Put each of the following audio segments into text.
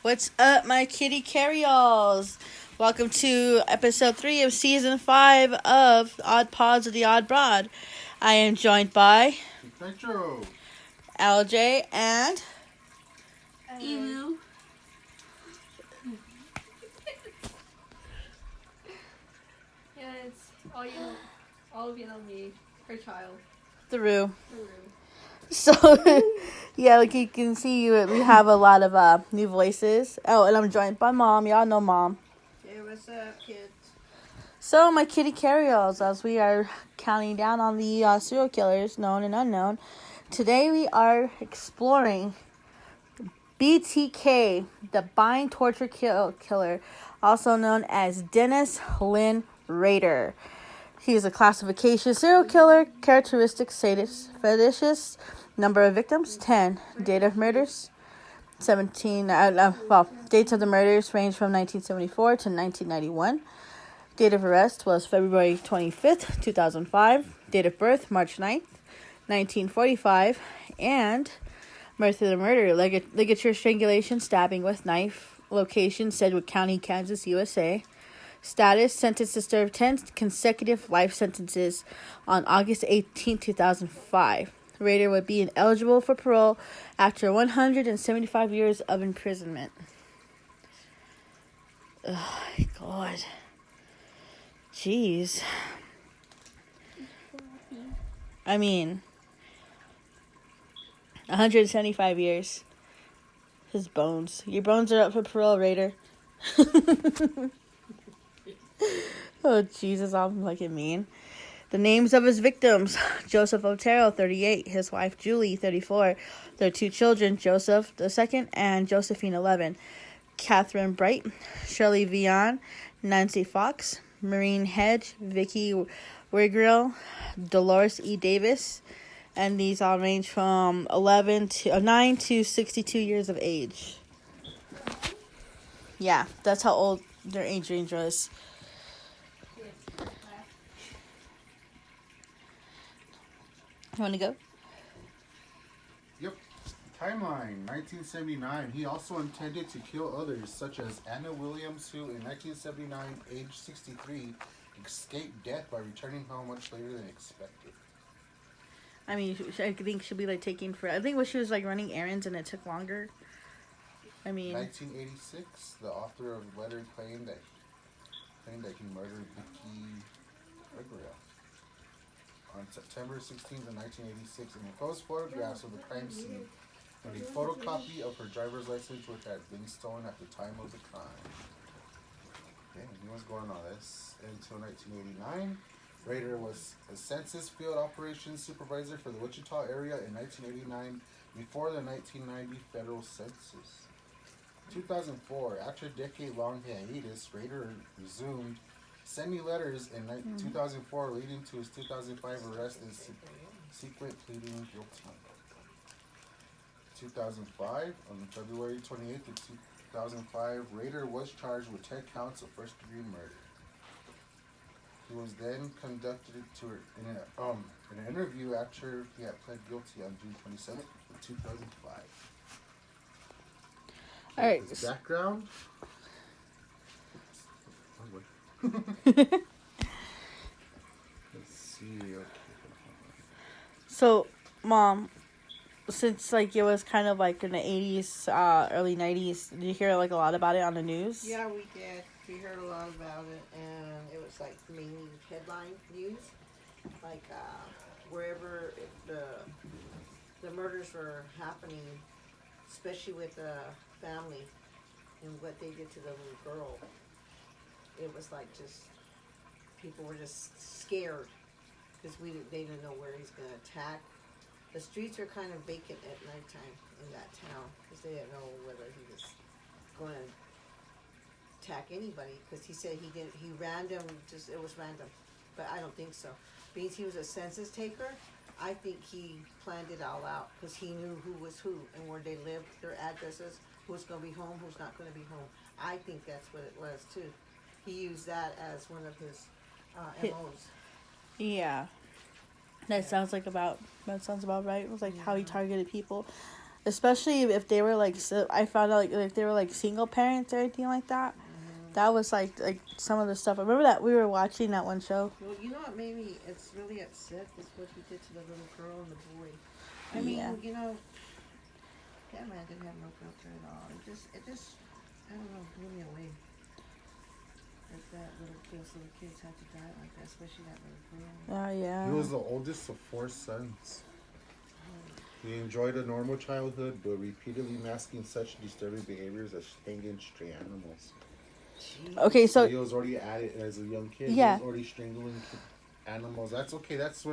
What's up, my kitty carry-alls? Welcome to episode 3 of season 5 of Odd Pods of the Odd Broad. I am joined by Petro, LJ and Emu. Yeah, it's all of you know me, her child. Through. So, yeah, like you can see, we have a lot of new voices. Oh, and I'm joined by Mom. Y'all know Mom. Hey, what's up, kids? So, my kitty carry-alls, as we are counting down on the serial killers, known and unknown, today we are exploring BTK, the Bind Torture Killer, also known as Dennis Lynn Rader. He is a classification serial killer, characteristics sadist, fetishist, number of victims 10, date of murders 17. Dates of the murders range from 1974 to 1991. Date of arrest was February 25th, 2005. Date of birth March 9th, 1945, and method of the murder ligature strangulation, stabbing with knife. Location Sedgwick County, Kansas, USA. Status, sentenced to serve 10 consecutive life sentences on August 18, 2005. Rader would be ineligible for parole after 175 years of imprisonment. Oh, God. Jeez. I mean, 175 years. His bones. Your bones are up for parole, Rader. Oh, Jesus, I'm fucking mean. The names of his victims: Joseph Otero, 38, his wife Julie, 34, their two children, Joseph II and Josephine, 11, Catherine Bright, Shirley Vian, Nancy Fox, Maureen Hedge, Vicky Wigrill, Dolores E. Davis, and these all range from 9 to 62 years of age. Yeah, that's how old their age range was. You want to go? Yep. Timeline, 1979. He also intended to kill others, such as Anna Williams, who in 1979, age 63, escaped death by returning home much later than expected. I mean, I think she'll be like taking for. I think when she was like running errands and it took longer. I mean, 1986, the author of the letter claimed that he murdered Vicky Wigrill. On September 16th of 1986, in enclosed photographs of the crime scene and a photocopy of her driver's license, which had been stolen at the time of the crime. Okay, he was going on this until 1989. Rader was a census field operations supervisor for the Wichita area in 1989 before the 1990 federal census. 2004, after a decade-long hiatus, Rader resumed sending letters in 2004, leading to his 2005 arrest and secret pleading guilty. 2005, on February 28th of 2005, Rader was charged with 10 counts of first-degree murder. He was then conducted in an interview after he had pled guilty on June 27th of 2005. all right. His background. Let's see. Okay. So, Mom, since like it was kind of like in the 80s, early 90s, did you hear like a lot about it on the news? Yeah, we did. We heard a lot about it, and it was like mainly headline news, like wherever the murders were happening, especially with the family and what they did to the little girl. It was like just people were just scared because they didn't know where he's going to attack. The streets were kind of vacant at nighttime in that town because they didn't know whether he was going to attack anybody, because he said it was random, but I don't think so. Because he was a census taker, I think he planned it all out because he knew who was who and where they lived, their addresses, who's going to be home, who's not going to be home. I think that's what it was too. He used that as one of his MOs. Yeah. That sounds about right. It was like how he targeted people. especially if they were like. So I found out like if they were like single parents or anything like that. That was like some of the stuff. I remember that we were watching that one show. Well, you know what made me it's really upset is what he did to the little girl and the boy. I mean, you know, that man didn't have no filter at all. It just, I don't know, blew me away. That those little kids had to die like that, especially that little girl. Oh yeah. He was the oldest of 4 sons. He enjoyed a normal childhood, but repeatedly masking such disturbing behaviors as hanging stray animals. Okay, so he was already at it as a young kid. Yeah. He was already strangling animals. That's okay. That's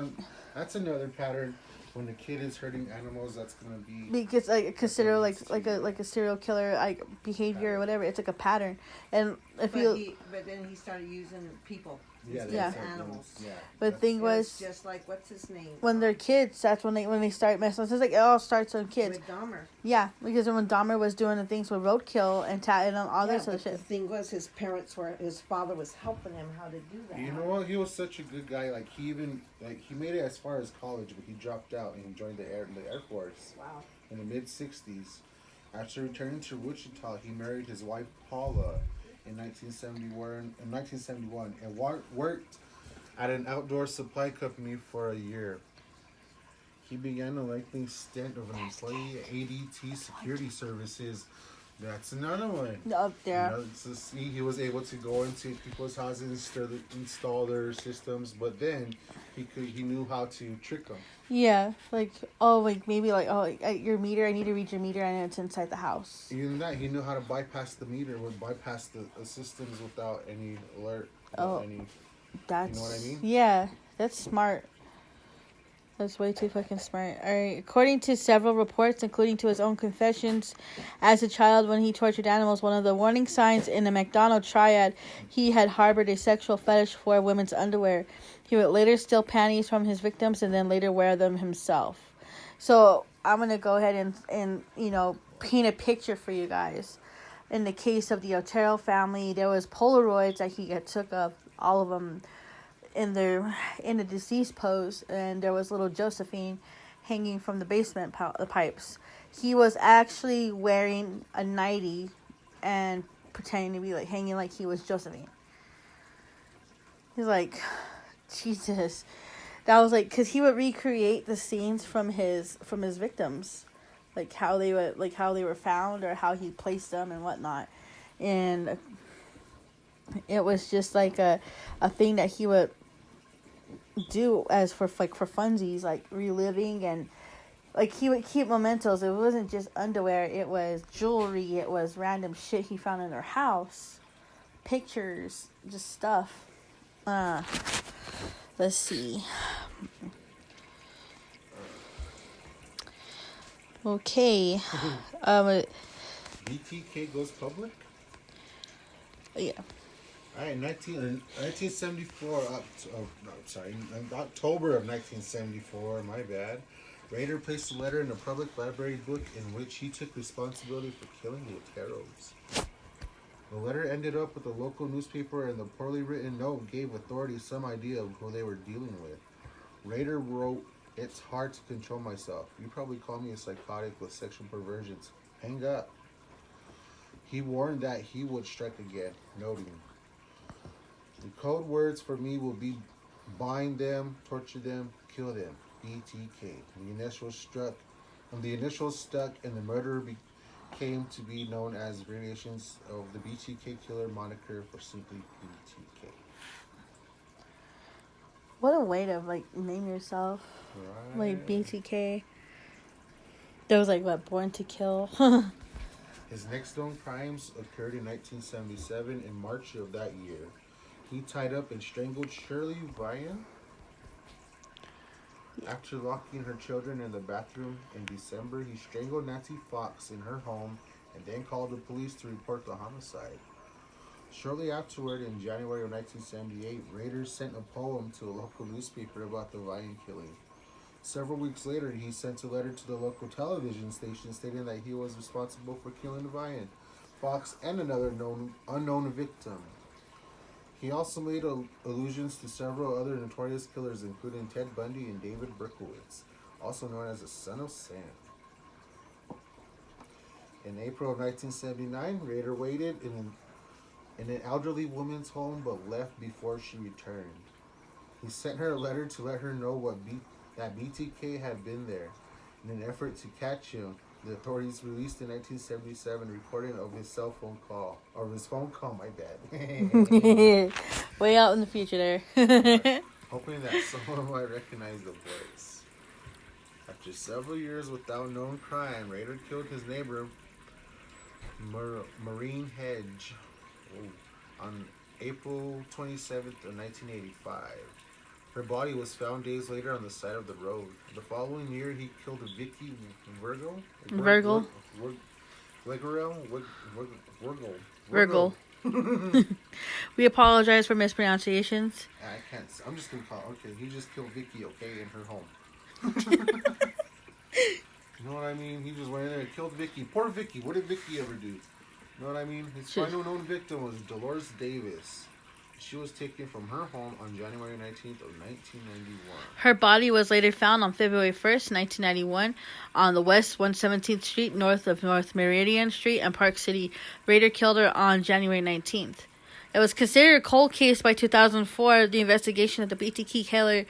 another pattern. When the kid is hurting animals, that's gonna be because like consider like a serial killer like behavior or whatever. It's like a pattern, and if But then he started using people. Yeah. Yeah. Animals. Yeah. But the thing was, just like what's his name? when they're kids, that's when they start messing. So it's like it all starts on kids. With Dahmer. Yeah, because when Dahmer was doing the things with roadkill and all this other but the shit. thing was, his father was helping him how to do that. You know what? He was such a good guy. Like he made it as far as college, but he dropped out and he joined the Air Force. Wow. In the mid-60s. After returning to Wichita, he married his wife Paula in 1971 and worked at an outdoor supply company for a year. He began a lengthy stint of an employee at ADT Security Services. That's another one. Up there. You know, he was able to go into people's houses and install their systems, but then he knew how to trick them. Yeah, maybe your meter. I need to read your meter, and it's inside the house. Even that, he knew how to bypass the meter, bypass the systems without any alert. That's, you know what I mean? Yeah, that's smart. That's way too fucking smart. All right. According to several reports, including to his own confessions, as a child when he tortured animals, one of the warning signs in the McDonald triad, he had harbored a sexual fetish for women's underwear. He would later steal panties from his victims and then later wear them himself. So I'm going to go ahead and paint a picture for you guys. In the case of the Otero family, there was Polaroids that he took of all of them in the deceased pose, and there was little Josephine hanging from the basement pipes. He was actually wearing a nightie and pretending to be hanging like he was Josephine. He's like, Jesus. That was because he would recreate the scenes from his victims, how they were found or how he placed them and whatnot, and it was just a thing that he would do as for funsies, reliving, and he would keep mementos. It wasn't just underwear, it was jewelry, it was random shit he found in their house, pictures, just stuff. Let's see. Okay. BTK goes public? Yeah. All right, 1974, in October of 1974, my bad, Rader placed a letter in a public library book in which he took responsibility for killing the Oteros. The letter ended up with the local newspaper, and the poorly written note gave authorities some idea of who they were dealing with. Rader wrote, "It's hard to control myself. You probably call me a psychotic with sexual perversions. Hang up." He warned that he would strike again, noting, "The code words for me will be bind them, torture them, kill them. BTK." The initials stuck, and the murderer came to be known as variations of the BTK killer moniker for simply BTK. What a way to name yourself, Right. BTK. There was Born to Kill. His next known crimes occurred in 1977. In March of that year, he tied up and strangled Shirley Vian after locking her children in the bathroom. In December, he strangled Nancy Fox in her home and then called the police to report the homicide. Shortly afterward, in January of 1978, Rader sent a poem to a local newspaper about the Vian killing. Several weeks later, he sent a letter to the local television station stating that he was responsible for killing Vian, Fox, and another unknown victim. He also made allusions to several other notorious killers, including Ted Bundy and David Berkowitz, also known as the Son of Sam. In April of 1979, Rader waited in an elderly woman's home but left before she returned. He sent her a letter to let her know that BTK had been there. In an effort to catch him, the authorities released a 1977 recording of his phone call, my bad. Way out in the future there. Hoping that someone might recognize the voice. After several years without known crime, Rader killed his neighbor, Maureen Hedge, on April 27th of 1985. Her body was found days later on the side of the road. The following year, he killed Vicky Virgil. Virgil. We apologize for mispronunciations. I can't. I'm just gonna call. Okay, he just killed Vicky. Okay, in her home. You know what I mean? He just went in there and killed Vicky. Poor Vicky. What did Vicky ever do? You know what I mean? His final known victim was Dolores Davis. She was taken from her home on January 19th of 1991. Her body was later found on February 1st, 1991, on the West 117th Street, north of North Meridian Street and Park City. Rader killed her on January 19th. It was considered a cold case by 2004. The investigation of the BTK killer,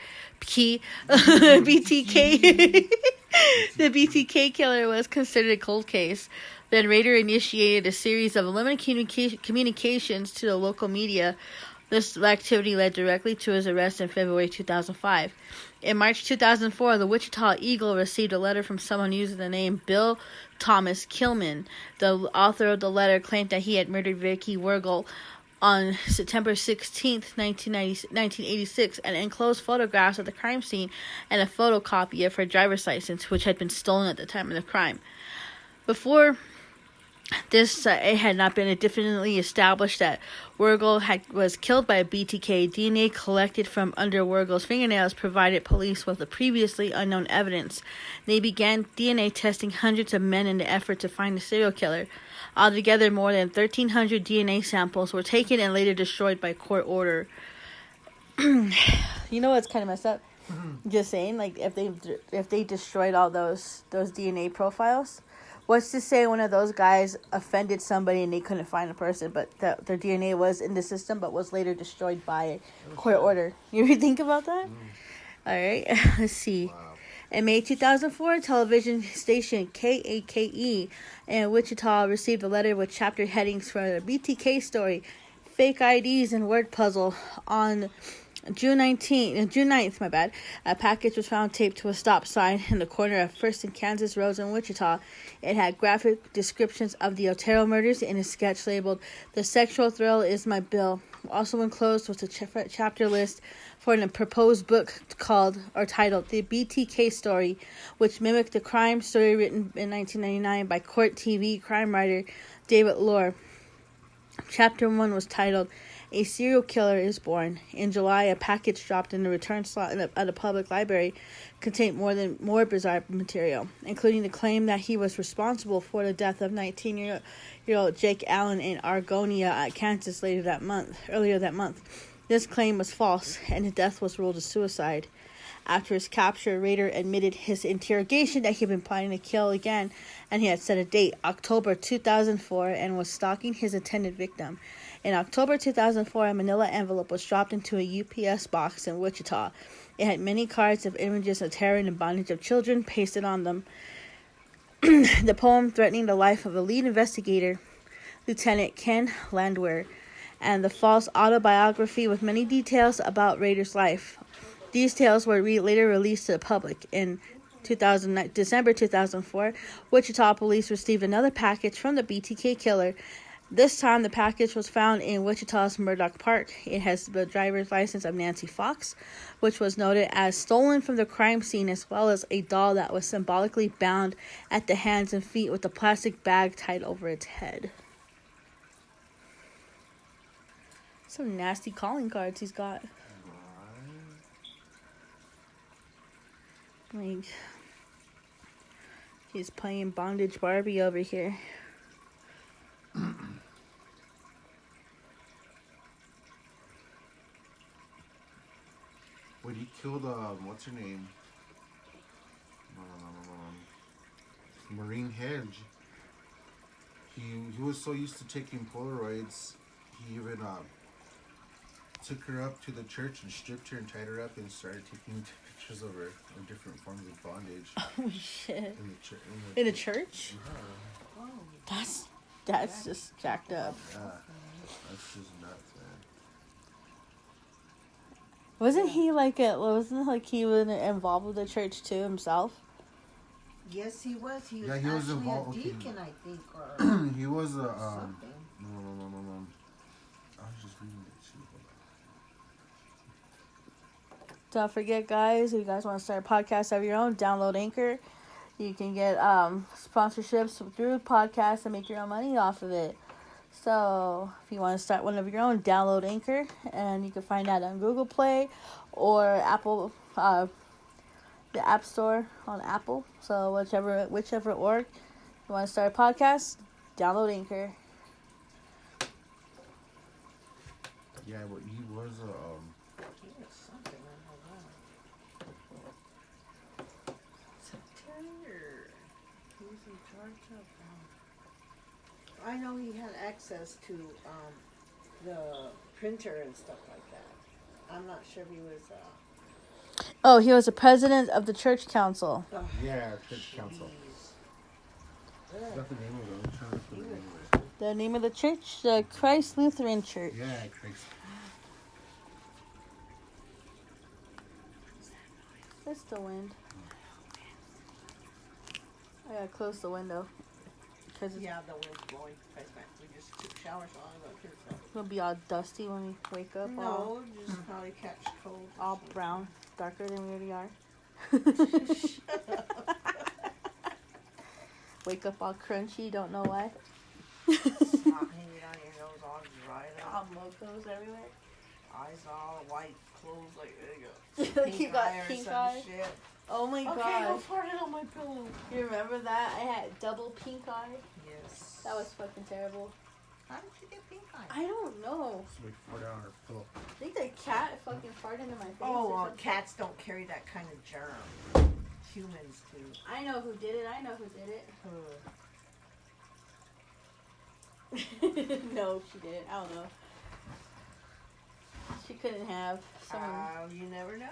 the BTK killer was considered a cold case. Then Rader initiated a series of limited communications to the local media. This activity led directly to his arrest in February 2005. In March 2004, the Wichita Eagle received a letter from someone using the name Bill Thomas Kilman. The author of the letter claimed that he had murdered Vicky Virgil on September 16, 1986, and enclosed photographs of the crime scene and a photocopy of her driver's license, which had been stolen at the time of the crime. Before this, it had not been definitely established that Virgil was killed by a BTK. DNA collected from under Virgil's fingernails provided police with the previously unknown evidence. They began DNA testing hundreds of men in the effort to find the serial killer. Altogether, more than 1,300 DNA samples were taken and later destroyed by court order. You know what's kind of messed up? Just saying, like, if they destroyed all those DNA profiles, what's to say one of those guys offended somebody and they couldn't find a person, but their DNA was in the system but was later destroyed by court order? You ever think about that? All right, let's see. Wow. In May 2004, television station KAKE in Wichita received a letter with chapter headings for the BTK story, fake IDs and word puzzle. On June 9th, a package was found taped to a stop sign in the corner of First and Kansas Roads in Wichita. It had graphic descriptions of the Otero murders and a sketch labeled, "The Sexual Thrill is My Bill." Also enclosed was a chapter list for a proposed book titled The BTK Story, which mimicked the crime story written in 1999 by Court TV crime writer David Lohr. Chapter 1 was titled A Serial Killer is Born. In July, a package dropped in the return slot at a public library contained more bizarre material, including the claim that he was responsible for the death of 19-year-old Jake Allen in Argonia, Kansas, earlier that month. This claim was false, and his death was ruled a suicide. After his capture, Rader admitted his interrogation that he had been planning to kill again, and he had set a date, October 2004, and was stalking his intended victim. In October 2004, a manila envelope was dropped into a UPS box in Wichita. It had many cards of images of terror and bondage of children pasted on them. The poem threatening the life of the lead investigator, Lieutenant Ken Landwehr, and the false autobiography with many details about Rader's life. These tales were later released to the public. In December 2004, Wichita police received another package from the BTK killer. This time, the package was found in Wichita's Murdoch Park. It has the driver's license of Nancy Fox, which was noted as stolen from the crime scene, as well as a doll that was symbolically bound at the hands and feet with a plastic bag tied over its head. Some nasty calling cards he's got. Like, he's playing Bondage Barbie over here. When he killed, what's her name? Maureen Hedge. he was so used to taking Polaroids, he even took her up to the church and stripped her and tied her up and started taking pictures of her in different forms of bondage. Oh shit! In the church. In a church? Oh, That's just jacked up. Yeah, that's just nuts, man. Wasn't he like he was involved with the church too himself? yes, he was. He was Yeah, he was actually involved- a okay. deacon, I think, or He was a something. no. I was just reading it too. Don't forget, guys, if you guys want to start a podcast of your own, download Anchor. You can get sponsorships through podcasts and make your own money off of it. So if you want to start one of your own, download Anchor, and you can find that on Google Play or Apple, the App Store on Apple. So whichever org you want to start a podcast, download Anchor. Yeah, but he was a He was something, I don't know. September. He was in charge of. I know he had access to the printer and stuff like that. I'm not sure if he was. Oh, he was the president of the church council. Oh, yeah, church council. jeez. Is Ugh. that the name of it? I'm trying to He remember. was- The name of the church, the Christ Lutheran Church. Yeah, Christ. It's the wind. I gotta close the window because it's Yeah, the wind's blowing. We just took showers on it. gonna be all dusty when we wake up. No, just probably catch cold. All brown, darker than we already are. Wake up all crunchy, don't know why. Snot hanging on your nose, all dried All up. mofos everywhere. Eyes all white, closed like there you go. Like you got eye or pink some eye. shit. Oh my Okay, go god! fart it on my pillow. You remember that? I had double pink eye. Yes. That was fucking terrible. How did you get pink eye? I don't know. So we put down our pillow. I think the cat fucking farted into my face. Oh, or well, something. cats don't carry that kind of germ. Humans do. I know who did it. No, she didn't. I don't know. She couldn't have someone. You never know.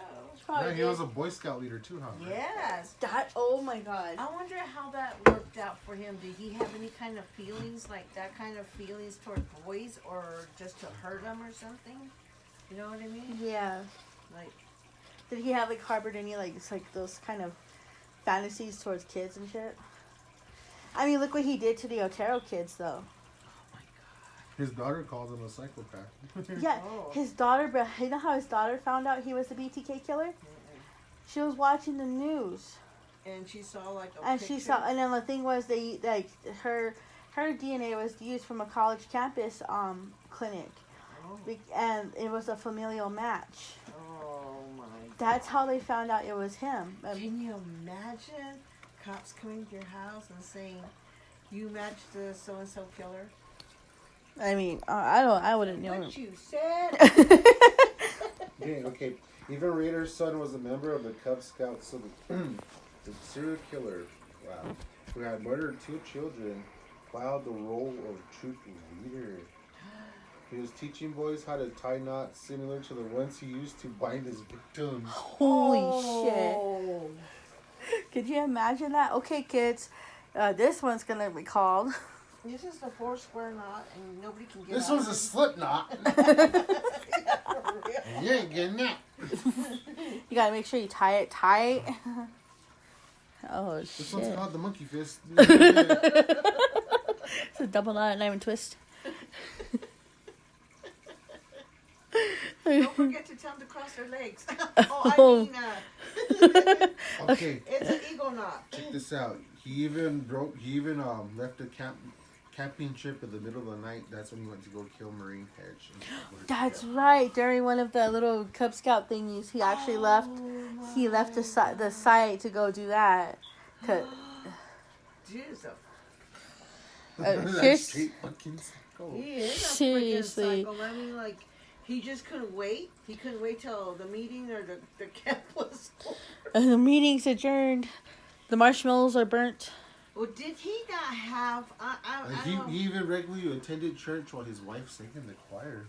Probably Yeah, he did. was a Boy Scout leader too, huh? Yes. That. Oh my god. I wonder how that worked out for him. Did he have any kind of feelings, like that kind of feelings toward boys, or just to hurt them or something? You know what I mean? Yeah. Like, Did he have like harbored any like those kind of fantasies towards kids and shit? I mean, look what he did to the Otero kids, though. His daughter calls him a psychopath. Yeah, Oh. his daughter. But you know how his daughter found out he was the BTK killer? She was watching the news, and she saw like a and picture. she saw. And then the thing was, they like her DNA was used from a college campus clinic, Oh. and it was a familial match. Oh my. That's how they found out it was him. Can you imagine cops coming to your house and saying, "You matched the so and so killer"? I mean, I wouldn't know. What you said? Okay. Even Raider's son was a member of the Cub Scouts. So the serial killer, wow, who had murdered 2 children, plowed the role of troop leader. He was teaching boys how to tie knots similar to the ones he used to bind his victims. Holy shit. Could you imagine that? Okay, kids, this one's going to be called... This is the 4-square knot, and nobody can get This out one's a of slip knot. it. For real. And you ain't getting that. You got to make sure you tie it tight. Oh, This one's shit. called the monkey fist. It's a double knot and even twist. Don't forget to tell them to cross their legs. Oh. Okay, It's an eagle knot. check this out. He even left a camping trip in the middle of the night. That's when he went to go kill Marine Hedge. That's right. During one of the little Cub Scout thingies, he actually left. He left the site to go do that. 'Cause- Jesus. That's here's- straight fucking psycho. He is a Seriously. freaking psycho. I mean, like, he just couldn't wait. He couldn't wait till the meeting or the camp was over. The meeting's adjourned. The marshmallows are burnt. Well, did he not have? I don't. He even regularly attended church while his wife sang in the choir.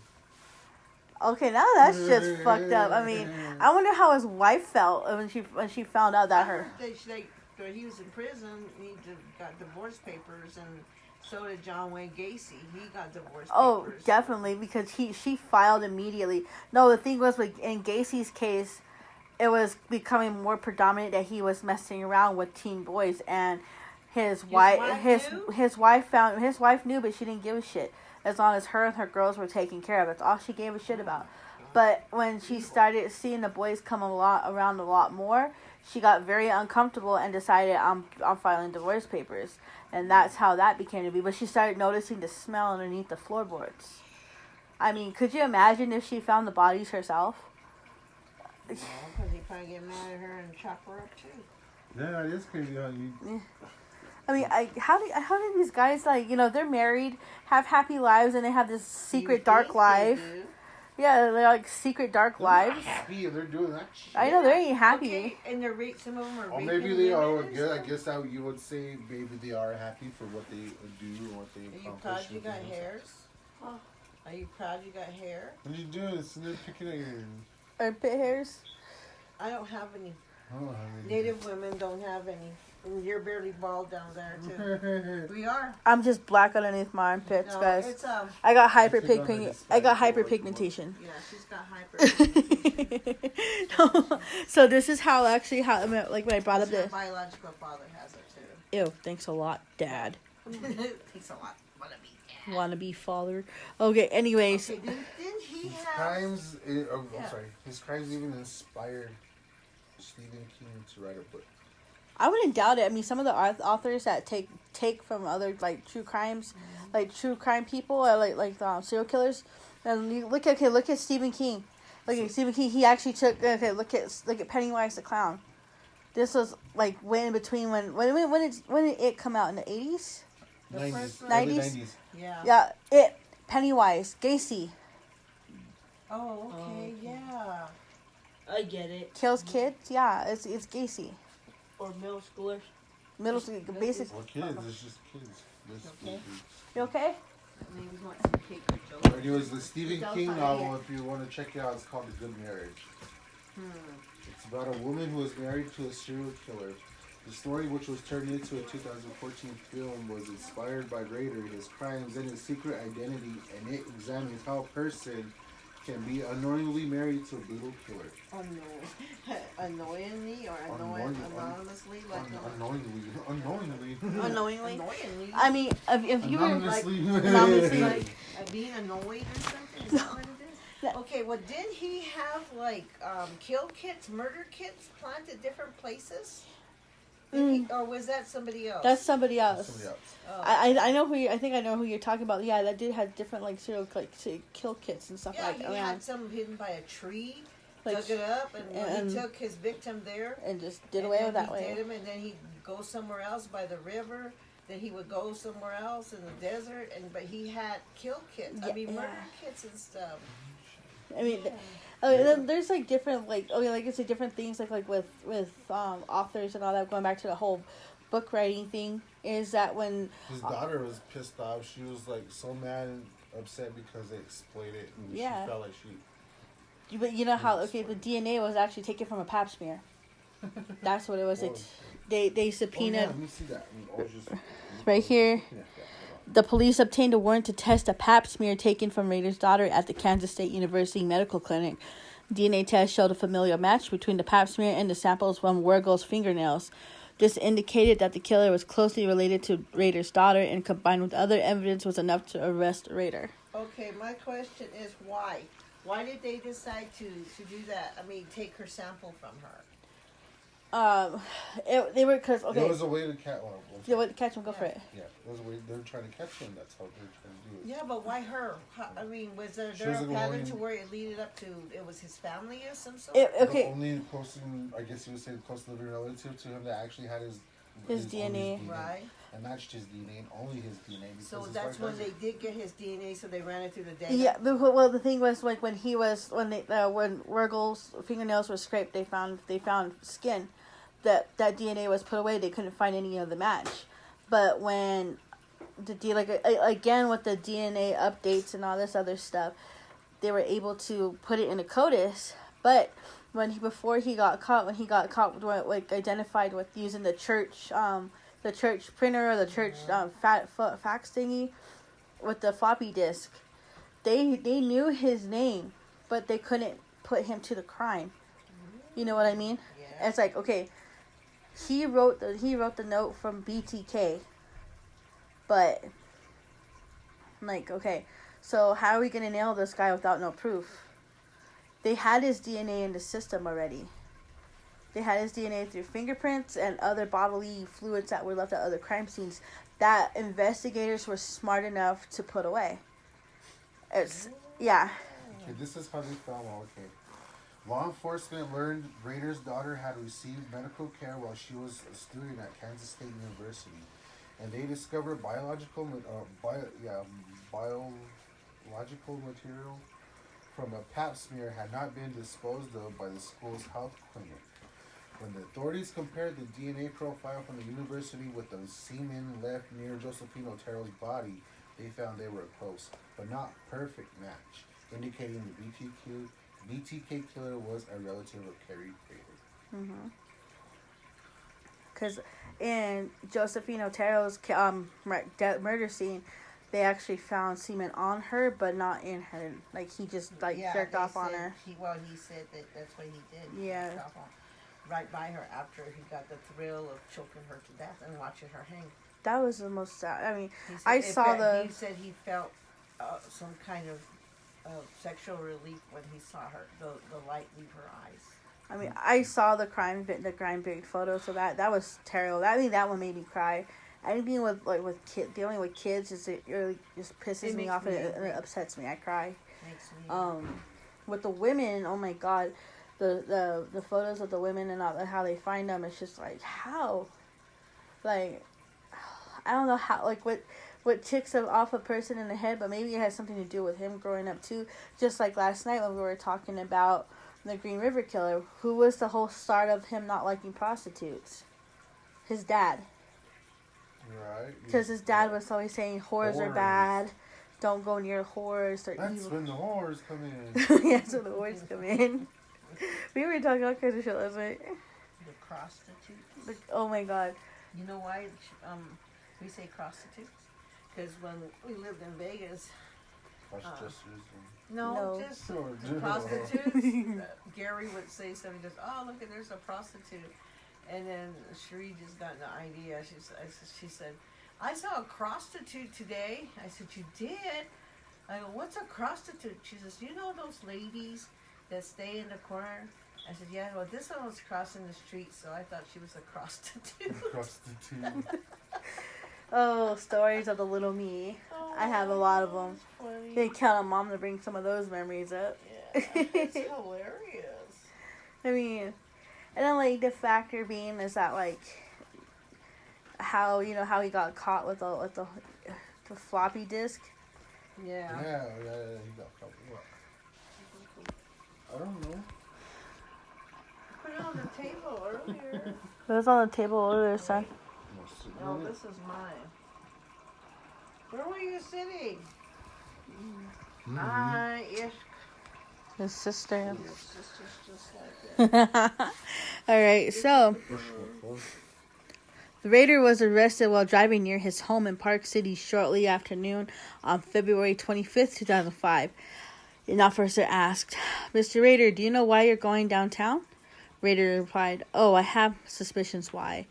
Okay, now that's just fucked up. I mean, I wonder how his wife felt when she found out that her. When he was in prison, he got divorce papers, and so did John Wayne Gacy. He got divorce papers. Oh, definitely, because she filed immediately. No, the thing was, like, in Gacy's case, it was becoming more predominant that he was messing around with teen boys, and his wife knew, but she didn't give a shit as long as her and her girls were taken care of. That's all she gave a shit about. But when she started seeing the boys come around a lot more, she got very uncomfortable and decided, I'm filing divorce papers. And that's how that became to be. But she started noticing the smell underneath the floorboards. I mean, could you imagine if she found the bodies herself? No, because he'd probably get mad at her and chop her up too. Yeah, it is crazy how you... Yeah. I mean, how do these guys, like, you know, they're married, have happy lives, and they have this secret dark life. Yeah, they're like secret dark lives. Happy and they're doing that shit. I know they ain't happy. Okay, and some of them are. Or maybe they are. I guess that you would say maybe they are happy for what they do or what they accomplish. Are you proud you got hairs? Oh. Are you proud you got hair? What are you doing? It's in there picking at your armpit hairs. I don't have any. Oh, Native women don't have any. And you're barely bald down there too. We are. I'm just black underneath my armpits, No, guys. it's I got hyperpigmentation. Yeah, she's got hyperpigmentation. So this is how when I brought up My biological father has it too. Ew, thanks a lot, Dad. Thanks a lot. Wanna be father. Okay, anyways. Okay, didn't he his have... crimes, I'm sorry. His crimes even inspired Stephen King to write a book. I wouldn't doubt it. I mean, some of the authors that take from other like true crimes, like true crime people, or like serial killers. And you look at Stephen King. Look at Stephen King. He actually took look at Pennywise the Clown. This was like way in between when did it come out in the 80s? 90s. Yeah. Yeah. Pennywise Gacy Oh, okay, yeah. I get it. kills kids. Yeah, it's Gacy. Or middle schoolers. Middle school, basic. Or kids, it's just kids. Okay. You okay? Maybe he wants some cake or something. Anyways, the Stephen King novel, if you want to check it out, it's called A Good Marriage. It's about a woman who was married to a serial killer. The story, which was turned into a 2014 film, was inspired by Rader, his crimes, and his secret identity, and it examines how a person can be unknowingly married to a brutal killer. Annoyingly or anonymously? Unknowingly. Unknowingly. Annoyingly. I mean, if you were Anonymously. anonymously, like being annoyed or something? Is that what it is? Okay, well, didn't he have, like, kill kits, murder kits planted different places? Or was that somebody else? That's somebody else. Somebody else. Oh. I know who I think I know who you're talking about. Yeah, that did have different like serial kill kits and stuff like he around. had some hidden by a tree, Like, dug it up, and he took his victim there. And just did away with that way. Did him, and then he'd go somewhere else by the river. Then he would go somewhere else in the desert, but he had kill kits. I mean, murder kits and stuff. I mean, there's like different like it's like different things like with authors and all that. Going back to the whole book writing thing, is that when his daughter was pissed off, she was like so mad and upset because they exploited it, and she felt like she. But you know how the DNA was actually taken from a pap smear. That's what it was. They subpoenaed. Let me see that. Right here. The police obtained a warrant to test a pap smear taken from Rader's daughter at the Kansas State University Medical Clinic. DNA test showed a familial match between the pap smear and the samples from Wergel's fingernails. This indicated that the killer was closely related to Rader's daughter, and combined with other evidence was enough to arrest Rader. Okay, my question is why? Why did they decide to do that? I mean, take her sample from her. They were because It was a way to catch. They would catch him. Go for it. Yeah, it was a way. They were trying to catch him. That's how they were trying to do it. Yeah, but why her? I mean, was there a pattern to where it leaded up to it was his family of some sort? The only person, I guess you would say, close living relative to him that actually had his DNA, right? And matched his DNA, and only his DNA. So that's when they did get his DNA, so they ran it through the data. Yeah, well, the thing was like when Wergel's fingernails were scraped, they found skin. That DNA was put away. They couldn't find any of the match. But when again with the DNA updates and all this other stuff, they were able to put it in a CODIS. But before he got caught, like identified with using the church printer or the church fax thingy with the floppy disk, they knew his name, but they couldn't put him to the crime. You know what I mean? Yeah. It's like, okay, he wrote the note from BTK, but like, okay, so how are we gonna nail this guy without no proof? They had his DNA in the system already. They had his DNA through fingerprints and other bodily fluids that were left at other crime scenes that investigators were smart enough to put away. Yeah. Okay, this is how they found out. Okay. Law enforcement learned Rader's daughter had received medical care while she was a student at Kansas State University, and they discovered biological material from a pap smear had not been disposed of by the school's health clinic. When the authorities compared the DNA profile from the university with the semen left near Josefino Otero's body, they found they were a close, but not perfect match, indicating the BTK killer was a relative of Carrie Rader. Because in Josefino Otero's murder scene, they actually found semen on her, but not in her. Like, he just jerked off on her. He said that's what he did. Yeah. He jerked off right by her after he got the thrill of choking her to death and watching her hang. That was the most sad. I mean, He said he felt some kind of sexual relief when he saw her, the light leave her eyes. I mean, I saw the crime big photo, so that was terrible. I think that one made me cry. Anything with dealing with kids it really just pisses me off and it upsets me. I cry. Makes me with the women, oh my god, the photos of the women and how they find them, it's just like, how, like, I don't know how, like, what ticks off a person in the head, but maybe it has something to do with him growing up too. Just like last night when we were talking about the Green River Killer, who was the whole start of him not liking prostitutes? His dad. Right. Because his dad was always saying whores are bad, don't go near whores, they're That's evil. when the whores come in. Yeah, that's when the whores come in. We were talking all kinds of shit last night. the prostitutes. Oh my god. You know why we say prostitutes? Because when we lived in Vegas, Prostitutes. No. just Sure. prostitutes. Gary would say something, just, oh, look, there's a prostitute. And then Cherie just got an idea. She said, I saw a prostitute today. I said, you did? I go, what's a prostitute? She says, you know those ladies that stay in the corner? I said, yeah, well, this one was crossing the street, so I thought she was a prostitute. Prostitute. Oh, stories of the little me. I have a lot of them. They count on Mom to bring some of those memories up. Yeah, it's hilarious. I mean, and then like the factor being is that like how he got caught with the floppy disk. Yeah. Yeah, he got caught. What? I don't know. Put it on the table earlier. It was on the table earlier, son. No, this is mine. Where were you sitting? Yes. His sister. Your sister's just like that. All right, so the raider was arrested while driving near his home in Park City shortly after noon on February 25th, 2005. An officer asked, Mr. Raider, do you know why you're going downtown? Raider replied, oh, I have suspicions why.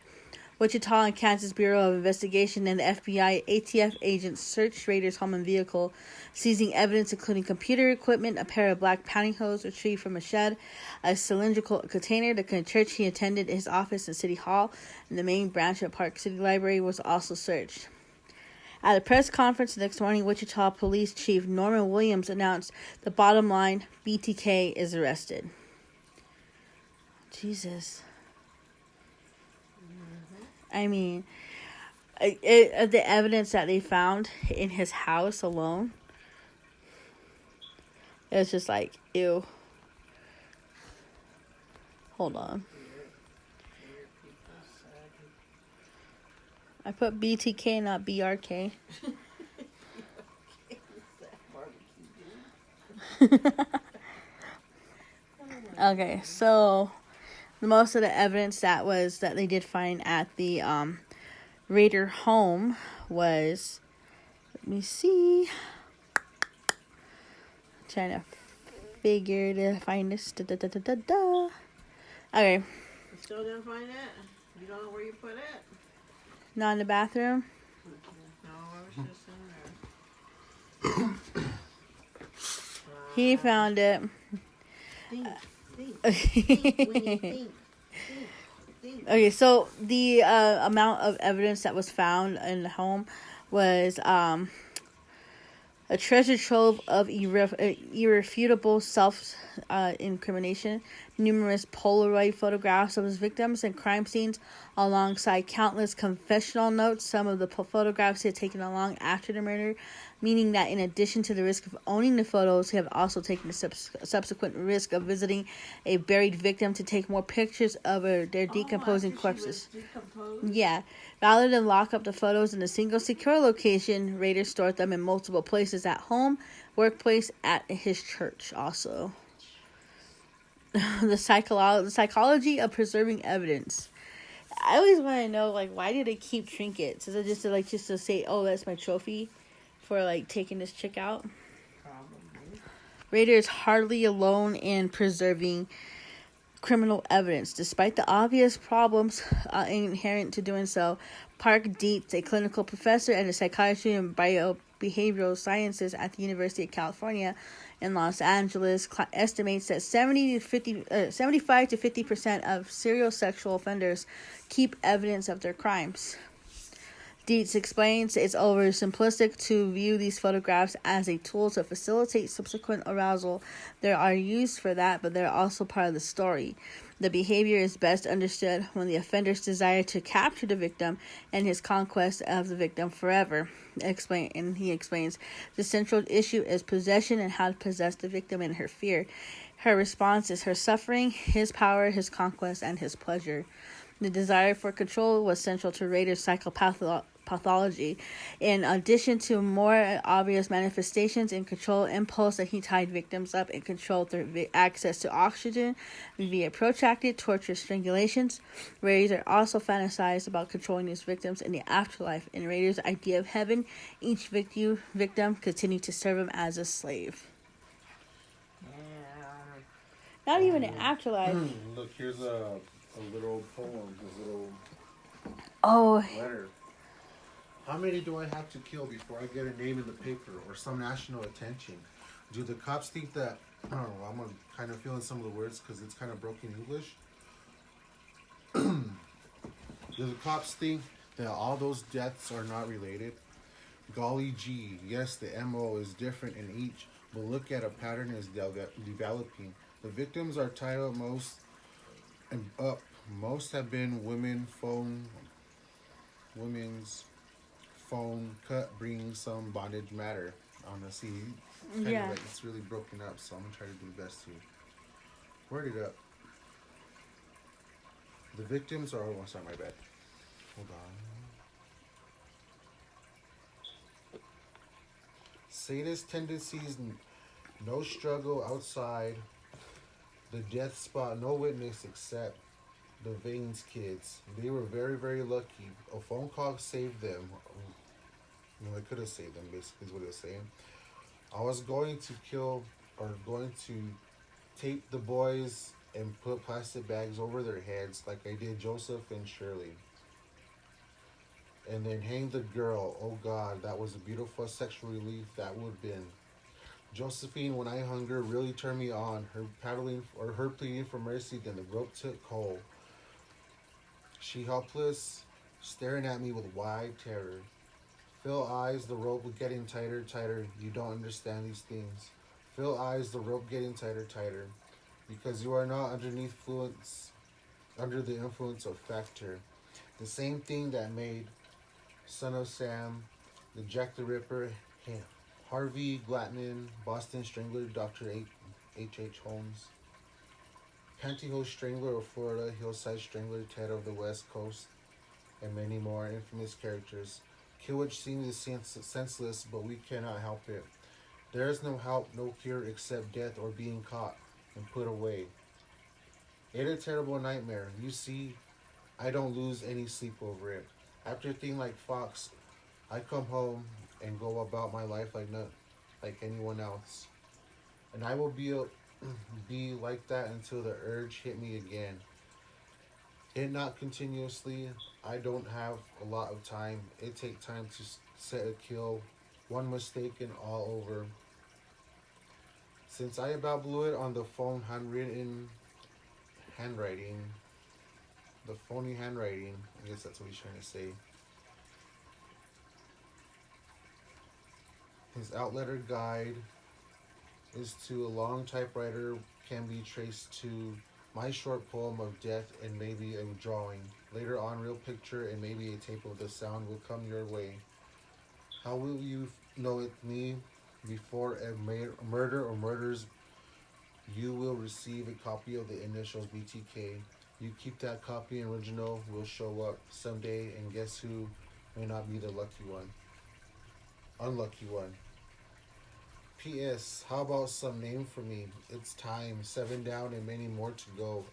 Wichita and Kansas Bureau of Investigation and the FBI ATF agents searched Raider's home and vehicle, seizing evidence including computer equipment, a pair of black pantyhose retrieved from a shed, a cylindrical container, the church he attended, his office and City Hall, and the main branch of Park City Library was also searched. At a press conference the next morning, Wichita Police Chief Norman Williams announced the bottom line, BTK is arrested. Jesus. I mean, the evidence that they found in his house alone, it was just like, ew. Hold on. I put BTK, not BRK. Okay, so most of the evidence that they did find at the Raider home was, let me see, trying to figure to find this. Okay. You still didn't find it? You don't know where you put it? Not in the bathroom. No, I was just in there. He found it. Think. When you think. Okay, so the amount of evidence that was found in the home was a treasure trove of irrefutable self-incrimination, numerous Polaroid photographs of his victims and crime scenes, alongside countless confessional notes. Some of the photographs he had taken along after the murder, meaning that in addition to the risk of owning the photos, he have also taken the subsequent risk of visiting a buried victim to take more pictures of their decomposing corpses. Yeah. Rather than lock up the photos in a single secure location, Raiders stored them in multiple places at home, workplace, at his church also. The psychology of preserving evidence. I always want to know, like, why do they keep trinkets? Is it just to say, oh, that's my trophy for, like, taking this chick out? Probably. Raider is hardly alone in preserving criminal evidence. Despite the obvious problems inherent to doing so, Park Dietz, a clinical professor and a psychiatry and biobehavioral sciences at the University of California in Los Angeles, estimates that 75 to 50% of serial sexual offenders keep evidence of their crimes. Dietz explains it's oversimplistic to view these photographs as a tool to facilitate subsequent arousal. They are used for that, but they're also part of the story. The behavior is best understood when the offender's desire to capture the victim and his conquest of the victim forever. He explains the central issue is possession and how to possess the victim and her fear. Her response is her suffering, his power, his conquest, and his pleasure. The desire for control was central to Rader's psychopathology. In addition to more obvious manifestations in control impulse that he tied victims up and controlled their access to oxygen via protracted torture strangulations, Rader also fantasized about controlling his victims in the afterlife. In Rader's idea of heaven, each victim continued to serve him as a slave. Not even an afterlife. Look, here's a little poem, this Oh, letter. How many do I have to kill before I get a name in the paper or some national attention? Do the cops think that, I don't know, I'm kind of feeling some of the words because it's kind of broken English. Do the cops think that all those deaths are not related? Golly gee, yes, the MO is different in each, but look at a pattern is developing. The victims are tied up most have been women's phone cut, bringing some bondage matter. Honestly, it's kind of like it's really broken up, so I'm gonna try to do the best to word it up. The victims are, oh, sorry, my bad. Hold on. Sadist tendencies, no struggle outside the death spot, no witness except the Vanes kids. They were very, very lucky. A phone call saved them. No, it could have saved them, basically, is what it was saying. I was going to tape the boys and put plastic bags over their heads like I did Joseph and Shirley. And then hang the girl. Oh God, that was a beautiful sexual relief that would have been. Josephine, when I hung her, really turned me on. Her pleading for mercy, then the rope took hold. She helpless, staring at me with wide terror. Phil eyes, the rope was getting tighter, tighter. You don't understand these things. Phil eyes, the rope getting tighter, tighter. Because you are not under the influence of factor. The same thing that made Son of Sam, the Jack the Ripper, Harvey Glatman, Boston Strangler, Dr. H.H. Holmes, Pantyhose Strangler of Florida, Hillside Strangler, Ted of the West Coast, and many more infamous characters. Killage seems senseless, but we cannot help it. There is no help, no cure except death or being caught and put away. It's a terrible nightmare. You see, I don't lose any sleep over it. After a thing like Fox, I come home and go about my life like anyone else, and I will be like that until the urge hit me again. It not continuously. I don't have a lot of time. It take time to set a kill. One mistake and all over. Since I about blew it on the phone handwriting, the phony handwriting, I guess that's what he's trying to say. His outletter guide is to a long typewriter can be traced to my short poem of death and maybe a drawing. Later on, real picture and maybe a tape of the sound will come your way. How will you know it's me? Before a murder or murders, you will receive a copy of the initials BTK. You keep that copy and original will show up someday, and guess who may not be the lucky one? Unlucky one. P.S. How about some name for me? It's time. 7 down and many more to go.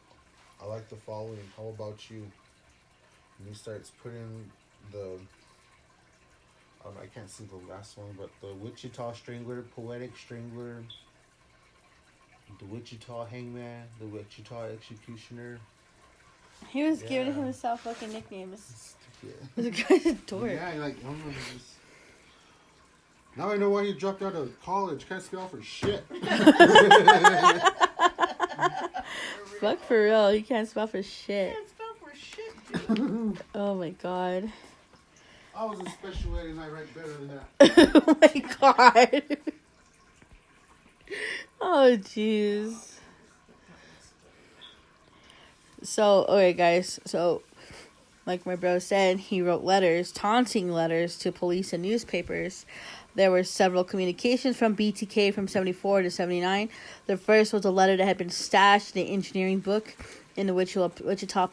I like the following. How about you? And he starts putting the... I can't see the last one, but the Wichita Strangler, Poetic Strangler, the Wichita Hangman, the Wichita Executioner. He was giving himself fucking nicknames. Yeah. This guy's a dork. Yeah, like, I don't know, just... Now I know why he dropped out of college. Can't spell for shit. Fuck for real. He can't spell for shit. Can't spell for shit, dude. Oh my god. I was in special ed and I write better than that. Oh my god. Oh jeez. So, okay guys. So, like my bro said, he wrote letters, taunting letters to police and newspapers. There were several communications from BTK from 74 to 79. The first was a letter that had been stashed in the engineering book in the Wichita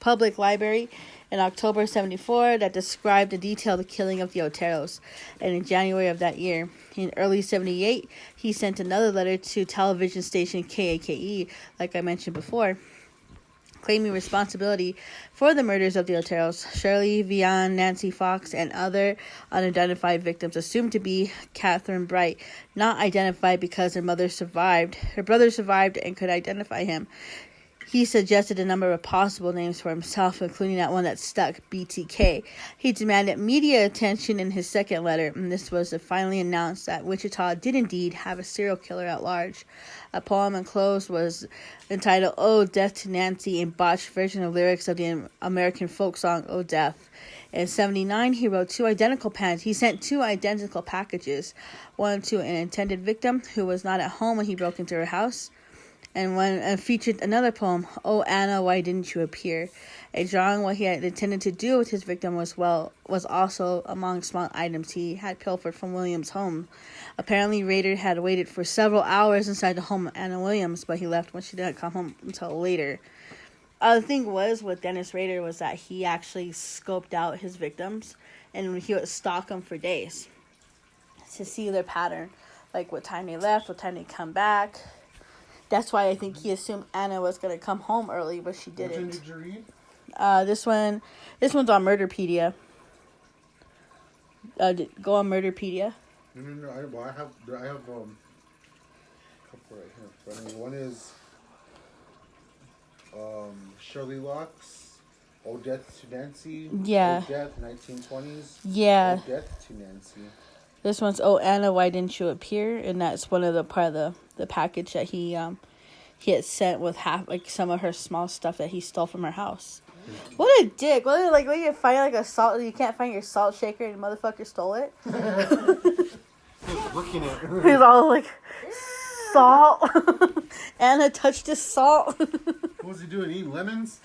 Public Library in October 74 that described in detail the killing of the Oteros. And in January of that year, in early 78, he sent another letter to television station KAKE, like I mentioned before, claiming responsibility for the murders of the Oteros. Shirley, Vian, Nancy Fox, and other unidentified victims, assumed to be Catherine Bright, not identified because her brother survived and could identify him. He suggested a number of possible names for himself, including that one that stuck, BTK. He demanded media attention in his second letter, and this was to finally announce that Wichita did indeed have a serial killer at large. A poem enclosed was entitled "Oh, Death to Nancy," a botched version of lyrics of the American folk song "Oh, Death." In 79, he wrote he sent two identical packages, one to an intended victim who was not at home when he broke into her house, and featured another poem, "Oh Anna, Why Didn't You Appear?" A drawing what he had intended to do with his victim was also among small items he had pilfered from Williams' home. Apparently, Rader had waited for several hours inside the home of Anna Williams, but he left when she didn't come home until later. The thing was with Dennis Rader was that he actually scoped out his victims, and he would stalk them for days to see their pattern, like what time they left, what time they come back. That's why I think he assumed Anna was going to come home early, but she didn't. Which one did you read? This one's on Murderpedia. Go on Murderpedia. No. I have a couple right here. I mean, one is Shirley Locks, "Oh Death to Nancy." Yeah. "Oh Death," 1920s. Yeah. "Oh Death to Nancy." This one's "Oh Anna, Why Didn't You Appear?" And that's one of the part of the package that he had sent with some of her small stuff that he stole from her house. What a dick! When you find you can't find your salt shaker and the motherfucker stole it. Looking at her. He's all like, salt. Anna touched his salt. What was he doing? Eating lemons?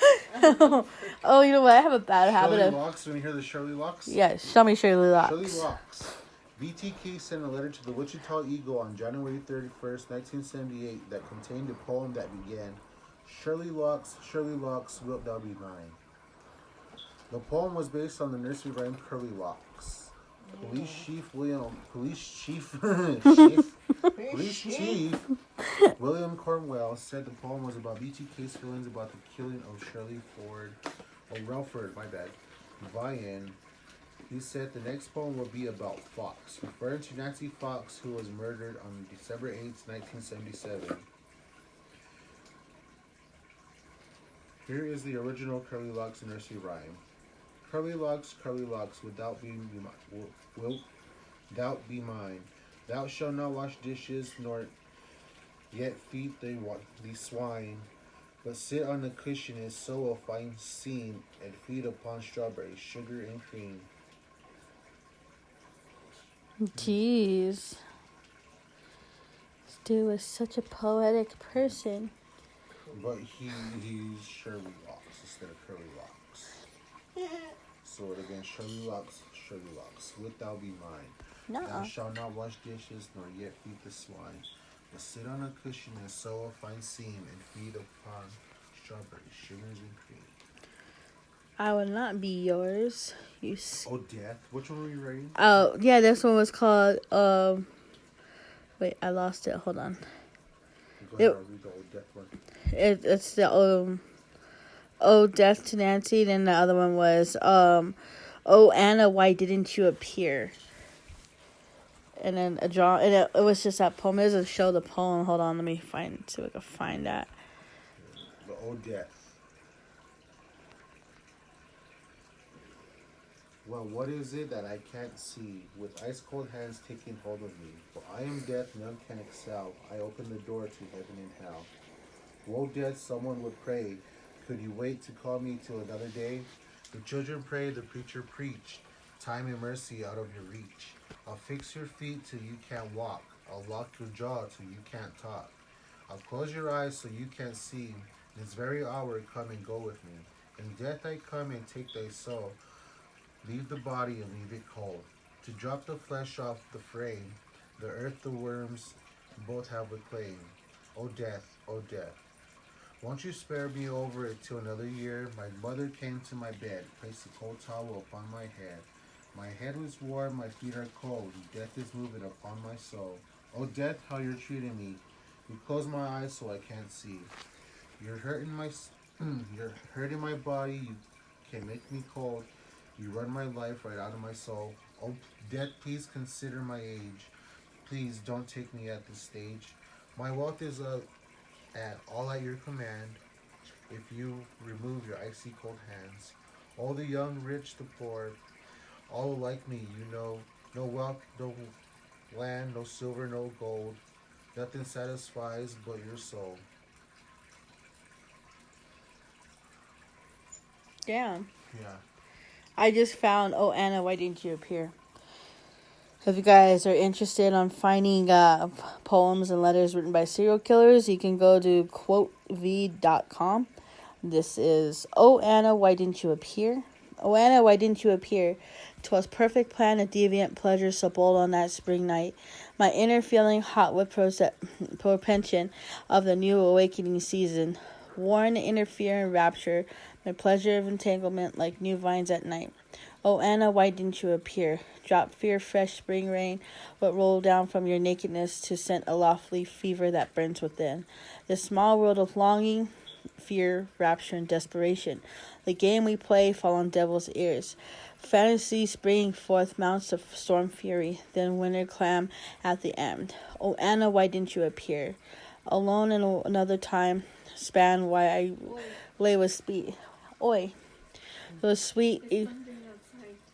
Oh, you know what? I have a bad habit Shirley of. Locks. When you hear the Shirley Locks? Yeah, show me Shirley Locks. Shirley Locks. BTK sent a letter to the Wichita Eagle on January 31st, 1978 that contained a poem that began, Shirley Locks, wilt thou be mine?" The poem was based on the nursery rhyme Curly Locks. Police Chief William Cornwell said the poem was about BTK's feelings about the killing of Shirley Relford, Vian. He said the next poem will be about Fox, referring to Nancy Fox, who was murdered on December 8th, 1977. Here is the original Curly Locks nursery rhyme. Curly locks, without wilt be mine. Thou shalt not wash dishes, nor yet feed the swine, but sit on the cushion and sew a fine seam, and feed upon strawberries, sugar, and cream. Jeez. This dude was such a poetic person. But he's Shirley Locks instead of Curly Locks. So it would have been Shirley Locks, wilt thou be mine. No. Thou shalt not wash dishes, nor yet feed the swine, but sit on a cushion and sew a fine seam, and feed upon strawberries, sugars, and cream. I will not be yours. Oh, Death. Which one were you writing? Oh, yeah, this one was called, wait, I lost it. Hold on. Go ahead, I'll read the Old Death one. It's the, Oh, Death to Nancy. Then the other one was, Oh, Anna, why didn't you appear? And then a draw, and it was just that poem. There's a show the poem. Hold on, let me see if I can find that. The Old Death. Well, what is it that I can't see, with ice cold hands taking hold of me? For I am death, none can excel. I open the door to heaven and hell. Woe death, someone would pray. Could you wait to call me till another day? The children prayed, the preacher preached. Time and mercy out of your reach. I'll fix your feet till you can't walk. I'll lock your jaw till you can't talk. I'll close your eyes so you can't see. This very hour come and go with me. In death I come and take thy soul. Leave the body and leave it cold. To drop the flesh off the frame. The earth, the worms, both have a claim. O death, won't you spare me over it till another year? My mother came to my bed, placed a cold towel upon my head. My head was warm, my feet are cold. Death is moving upon my soul. Oh death, how you're treating me. You close my eyes so I can't see. You're hurting my body. You can make me cold. You run my life right out of my soul. Oh death, please consider my age. Please don't take me at this stage. My wealth is all at your command. If you remove your icy cold hands, all the young, rich, the poor, all like me, you know, no wealth, no land, no silver, no gold, nothing satisfies but your soul. Damn. Yeah. I just found, Oh, Anna, why didn't you appear? If you guys are interested on finding poems and letters written by serial killers, you can go to quotev.com. This is, Oh, Anna, why didn't you appear? Oh, Anna, why didn't you appear? 'Twas perfect plan, a deviant pleasure so bold on that spring night. My inner feeling hot with propension of the new awakening season. Warn, interfere, and rapture, my pleasure of entanglement like new vines at night. Oh, Anna, why didn't you appear? Drop fear, fresh spring rain, what rolled down from your nakedness to scent a lofty fever that burns within. This small world of longing, fear, rapture, and desperation. The game we play fall on devil's ears. Fantasy springing forth mounts of storm fury, then winter clam at the end. Oh, Anna, why didn't you appear? Alone in another time span, why I lay with speed. Oi. It was sweet.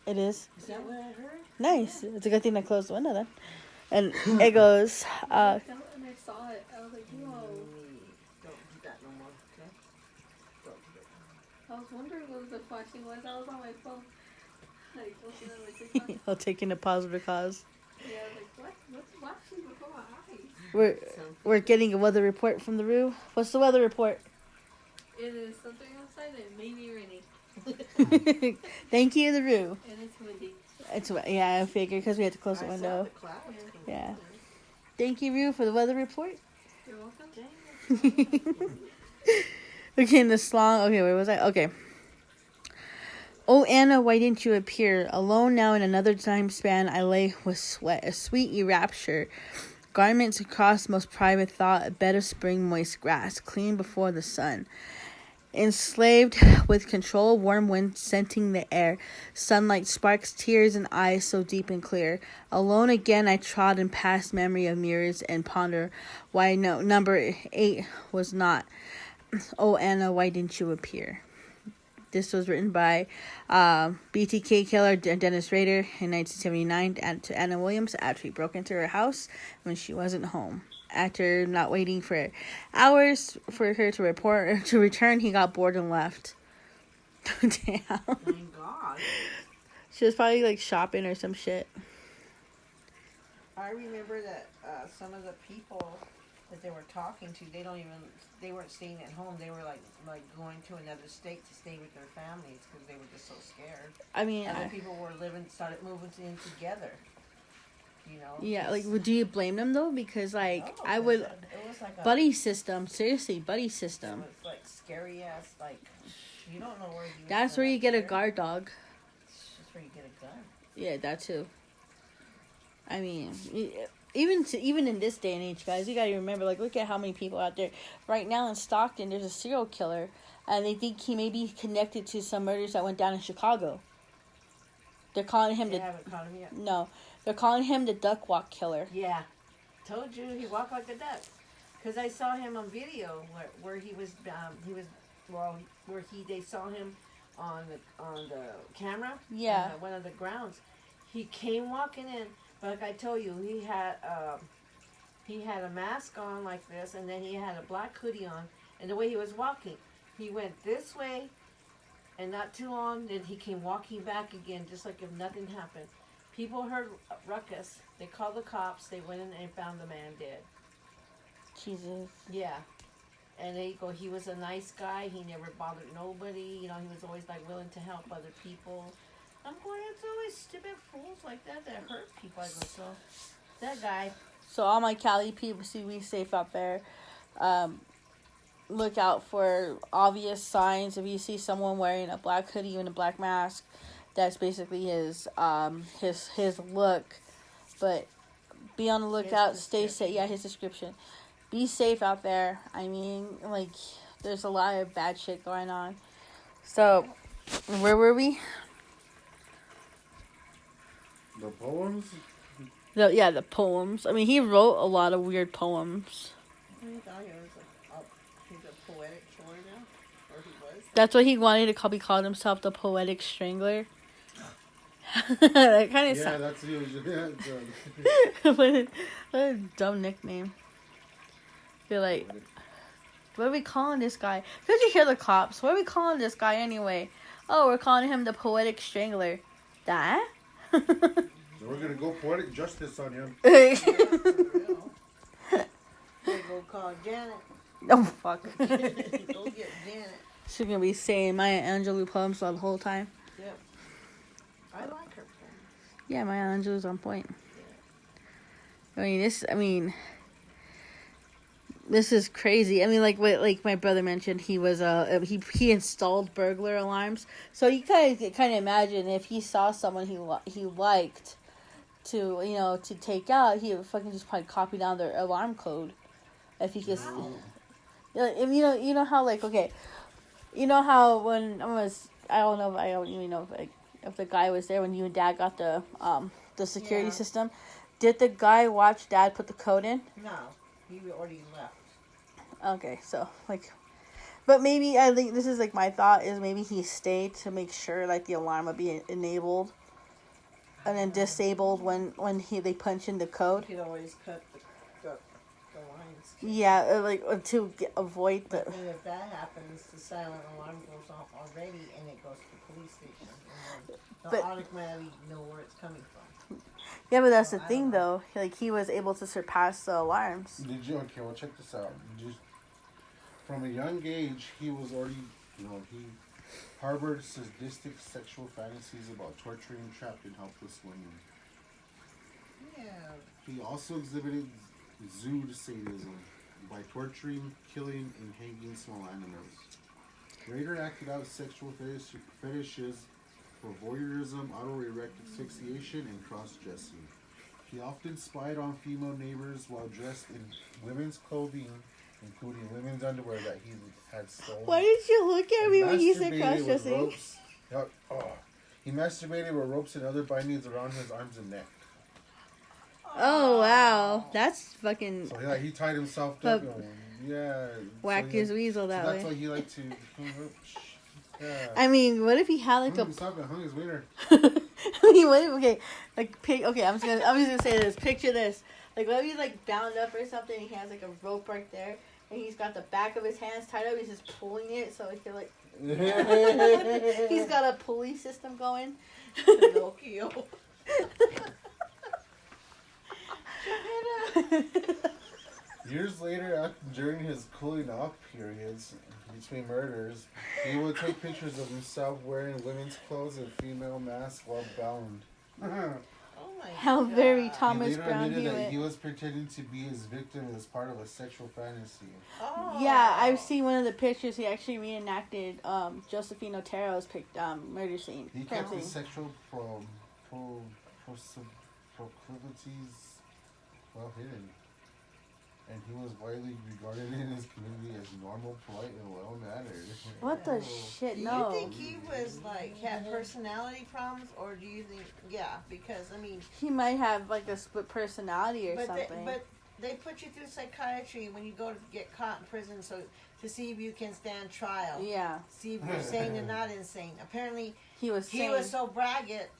It is. Is that what I heard? Nice. It's a good thing I closed the window then. And it goes, I felt and I saw it. I was like, whoa. Don't do that no more, okay? Don't do that. I was wondering what the flashing was. I was on my phone. Like, looking at my TikTok. I'll take into positive cause. Yeah, I was like, what's flashing before my eyes? We're getting a weather report from the Roo. What's the weather report? It is something outside and it may be raining. Thank you, the Roo. And it's windy. Yeah, I figured because we had to close the I saw window. the clouds come Yeah. in. Thank you, Roo, for the weather report. You're welcome. Okay, in the song. Okay, where was I? Okay. Oh, Anna, why didn't you appear? Alone now in another time span, I lay with sweat, a sweet enrapture. Garments across most private thought, a bed of spring moist grass, clean before the sun. Enslaved with control, warm wind scenting the air, sunlight sparks, tears in eyes so deep and clear. Alone again I trod in past memory of mirrors and ponder why no number 8 was not. Oh, Anna, why didn't you appear? This was written by BTK killer Dennis Rader in 1979 to Anna Williams after he broke into her house when she wasn't home. After not waiting for hours for her to return, he got bored and left. Damn. My God. She was probably like shopping or some shit. I remember that some of the people that they were talking to, they weren't staying at home. They were like going to another state to stay with their families because they were just so scared. I mean, other people started moving in together. You know. Yeah, like, do you blame them though? Because like No, I would, it was like buddy system. Seriously, buddy So system. it's like scary ass. Like you don't know where you. That's where you get a guard dog. That's where you get a gun. Yeah, that too. I mean, even in this day and age, guys, you gotta remember. Like, look at how many people out there right now in Stockton. There's a serial killer, and they think he may be connected to some murders that went down in Chicago. They're calling him They haven't caught him yet. No, they're calling him the Duck Walk Killer. Yeah, told you he walked like a duck. Cause I saw him on video where they saw him on the camera. Yeah. On one of the grounds. He came walking in, but like I told you, he had a mask on like this, and then he had a black hoodie on, and the way he was walking, he went this way, and not too long, then he came walking back again, just like if nothing happened. People heard ruckus. They called the cops. They went in and found the man dead. Jesus. Yeah. And they go, he was a nice guy. He never bothered nobody. You know, he was always like willing to help other people. I'm going, it's always stupid fools like that hurt people. I go, so that guy. So all my Cali people, see, be safe out there. Look out for obvious signs. If you see someone wearing a black hoodie and a black mask, that's basically his look. But be on the lookout. Stay safe. Yeah, his description. Be safe out there. I mean, like, there's a lot of bad shit going on. So, where were we? The poems? The poems. I mean, he wrote a lot of weird poems. I thought he was he's a poetic story now, or he was. That's what he wanted to call. He called himself the Poetic Strangler. That kind of Yeah, that's usually. what a dumb nickname. You're like, what are we calling this guy? Could you hear the cops? What are we calling this guy anyway? Oh, we're calling him the Poetic Strangler. That? So we're gonna go poetic justice on him. Yeah, for real. They go call Janet. Oh, fuck. Go get Janet. She's gonna be saying Maya Angelou poems the whole time. Yep. I like her poems. Yeah, Maya Angelou's on point. This is crazy. I mean, like my brother mentioned, he was he installed burglar alarms. So you kind of imagine if he saw someone he liked to take out, he would fucking just probably copy down their alarm code. If he could, you know how like okay, you know how when I don't even know if the guy was there when you and Dad got the security system. Did the guy watch Dad put the code in? No, he already left. Okay, so but maybe I think this is like my thought is maybe he stayed to make sure like the alarm would be enabled, and then disabled when they punch in the code. You could always cut the lines. Yeah, like to avoid the. But then if that happens, the silent alarm goes off already, and it goes to the police station, and then they'll automatically know where it's coming from. Yeah, but that's the thing though. Like he was able to surpass the alarms. Did you? Okay, well check this out. From a young age, he was already, he harbored sadistic sexual fantasies about torturing trapped and helpless women. Yeah. He also exhibited zood sadism by torturing, killing, and hanging small animals. Rader acted out sexual fetishes for voyeurism, auto-erect asphyxiation, and cross-dressing. He often spied on female neighbors while dressed in women's clothing, including women's underwear that he had stolen. Why did you look at me when you said Masturbated with cross-dressing? ropes. He masturbated with ropes and other bindings around his arms and neck. Oh, wow. That's fucking... So he tied himself up. Yeah. Whack his weasel that way. That's why he liked to... Yeah. I mean, what if he had like Stop it, hung his wiener. I mean, what if, okay, I'm just gonna say this. Picture this. Like, what if he's like bound up or something and he has like a rope right there and he's got the back of his hands tied up, he's just pulling it so he can like... He's got a pulley system going. Pinocchio. Years later, during his cooling off periods between murders, he would take pictures of himself wearing women's clothes and female masks while bound. Oh my How God. very Thomas He later Brown admitted that Hewitt. he was pretending to be his victim as part of a sexual fantasy. Oh. Yeah, I've seen one of the pictures. He actually reenacted Josephine Otero's murder scene. He kept his sexual proclivities well hidden, and he was widely regarded in his community as normal, polite, and well-mannered. What the shit? Do you No. think he was like had personality problems, or do you think because I mean He might have like a split personality or something. but they put you through psychiatry when you go to get caught in prison, so to see if you can stand trial. Yeah. See if you're sane and not insane. Apparently He was he was so braggart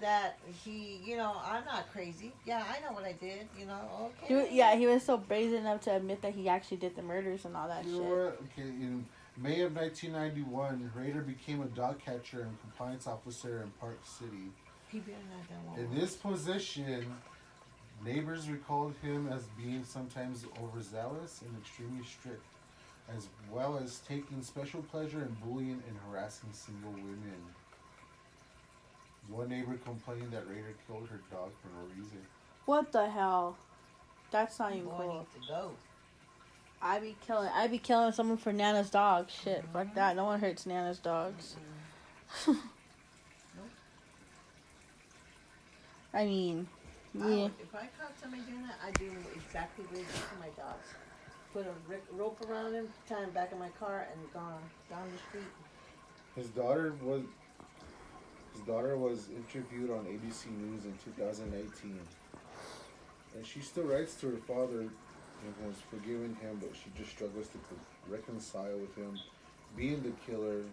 that he, I'm not crazy. Yeah, I know what I did. Okay. He was so brazen enough to admit that he actually did the murders and all that You know shit. what? Okay, in May of 1991, Rader became a dog catcher and compliance officer in Park City. He better not that one. In this position, neighbors recalled him as being sometimes overzealous and extremely strict, as well as taking special pleasure in bullying and harassing single women. One neighbor complained that Rader killed her dog for no reason. What the hell? That's not even Boy cool. needs to go. I'd be killing someone for Nana's dog. Shit, fuck that. No one hurts Nana's dogs. I mean, yeah. If I caught somebody doing that, I'd do exactly what I did to my dogs. Put a rope around him, tie him back in my car, and gone down the street. His daughter was interviewed on ABC News in 2018, and she still writes to her father and has forgiven him, but she just struggles to reconcile with him being the killer,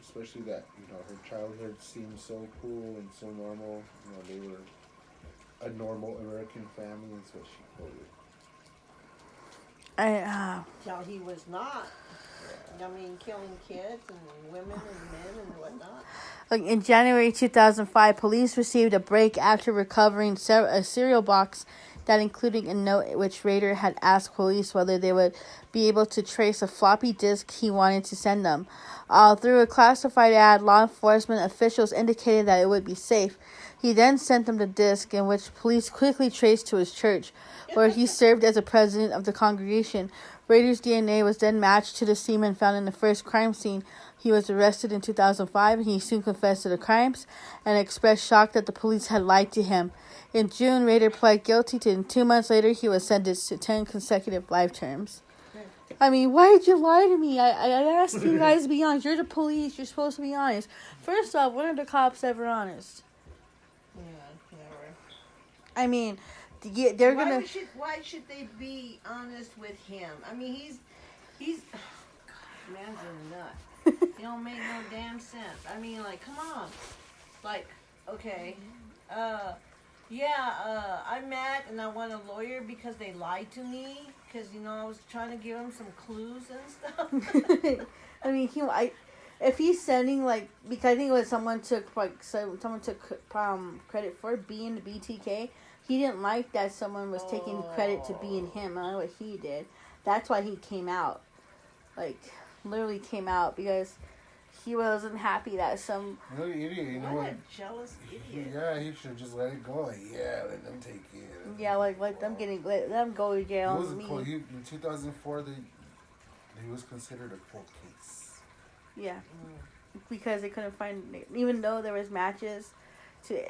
especially that her childhood seemed so cool and so normal. They were a normal American family, is what she quoted. Till he was not. I mean, killing kids and women and men and whatnot. In January 2005, police received a break after recovering a cereal box that included a note which Rader had asked police whether they would be able to trace a floppy disk he wanted to send them. Through a classified ad, law enforcement officials indicated that it would be safe. He then sent them the disk, in which police quickly traced to his church, where he served as a president of the congregation. Rader's DNA was then matched to the semen found in the first crime scene. He was arrested in 2005, and he soon confessed to the crimes and expressed shock that the police had lied to him. In June, Rader pled guilty to, and 2 months later, he was sentenced to 10 consecutive life terms. I mean, why did you lie to me? I asked you guys to be honest. You're the police. You're supposed to be honest. First off, when are the cops ever honest? Yeah, never. I mean, they're gonna... Why should they be honest with him? I mean, he's oh God, man's a nut. He don't make no damn sense. I mean, like, come on. Like, okay, I'm mad and I want a lawyer because they lied to me. Because, I was trying to give him some clues and stuff. I mean, if he's sending, because I think it was someone took credit for being the BTK, he didn't like that someone was taking credit to being him. I don't know what he did. That's why he came out. Literally came out because he wasn't happy that some... You know, the idiot, What a jealous idiot. Yeah, he should just let it go. Let them take it. Yeah, let them go to jail. In 2004, he was considered a cold case. Yeah. because they couldn't find, even though there was matches to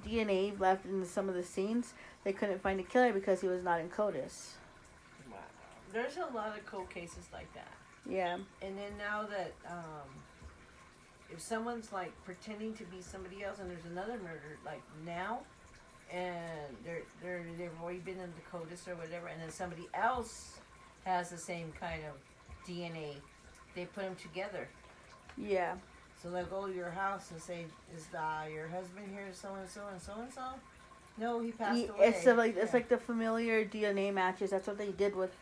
DNA left in some of the scenes, they couldn't find the killer because he was not in CODIS. Wow. There's a lot of cold cases like that. Yeah. And then now that if someone's like pretending to be somebody else and there's another murder like now, and they've already been in the CODIS or whatever, and then somebody else has the same kind of DNA, they put them together. Yeah. So they'll go to your house and say, "Is your husband here? So and so and so and so?" No, he passed away. It's like the familiar DNA matches. That's what they did with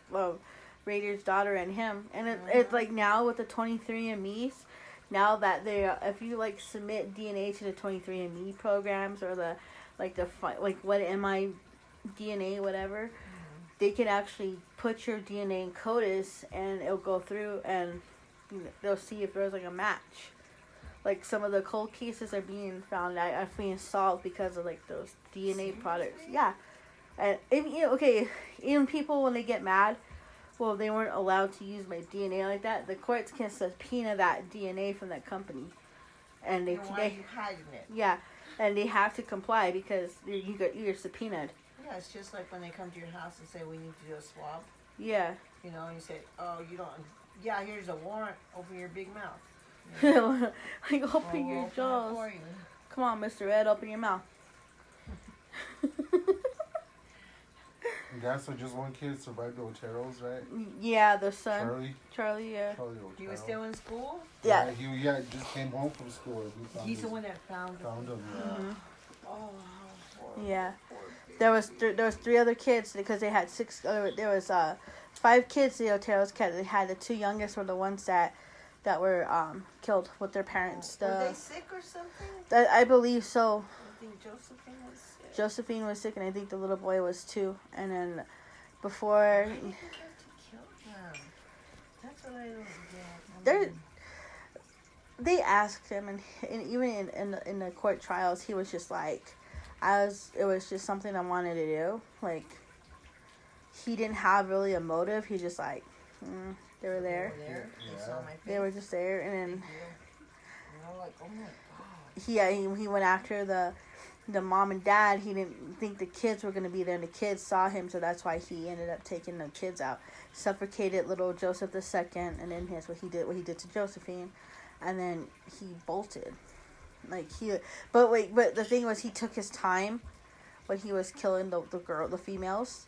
Rader's daughter and him. And it's like now with the 23andMe's, now that if you like submit DNA to the 23andMe programs or the what am I DNA whatever, they can actually put your DNA in CODIS and it'll go through and they'll see if there's like a match. Like some of the cold cases are being found are being solved because of like those DNA products. Yeah, and even people when they get mad, well, they weren't allowed to use my DNA like that. The courts can subpoena that DNA from that company, and why are you hiding it? Yeah, and they have to comply because you're subpoenaed. Yeah, it's just like when they come to your house and say we need to do a swab. Yeah. You know, and you say, "Oh, you don't." Yeah, here's a warrant. Open your big mouth. Like open your jaws. Come on, Mr. Ed, open your mouth. Yeah, so just one kid survived the Oteros, right? Yeah, the son. Charlie, yeah. Charlie Otero. He was still in school? Yeah. He just came home from school. He's the one that found him. Yeah. Mm-hmm. Oh, horrible. Yeah. There was 3 other kids because they had 6. There was 5 kids. The Oteros they had the 2 youngest were the ones that were killed with their parents. Were they sick or something? I believe so. I think Josephine was sick. Josephine was sick, and I think the little boy was too. And then before Why did they have to kill them? That's what I don't get. They asked him, and even in the court trials, he was just like, it was just something I wanted to do. Like, he didn't have really a motive. He just like, they were there. They were just there, and then like, oh my God. He went after the mom and dad. He didn't think the kids were gonna be there, and the kids saw him, so that's why he ended up taking the kids out. Suffocated little Joseph II, and then here's what he did to Josephine, and then he bolted. But the thing was, he took his time when he was killing the females.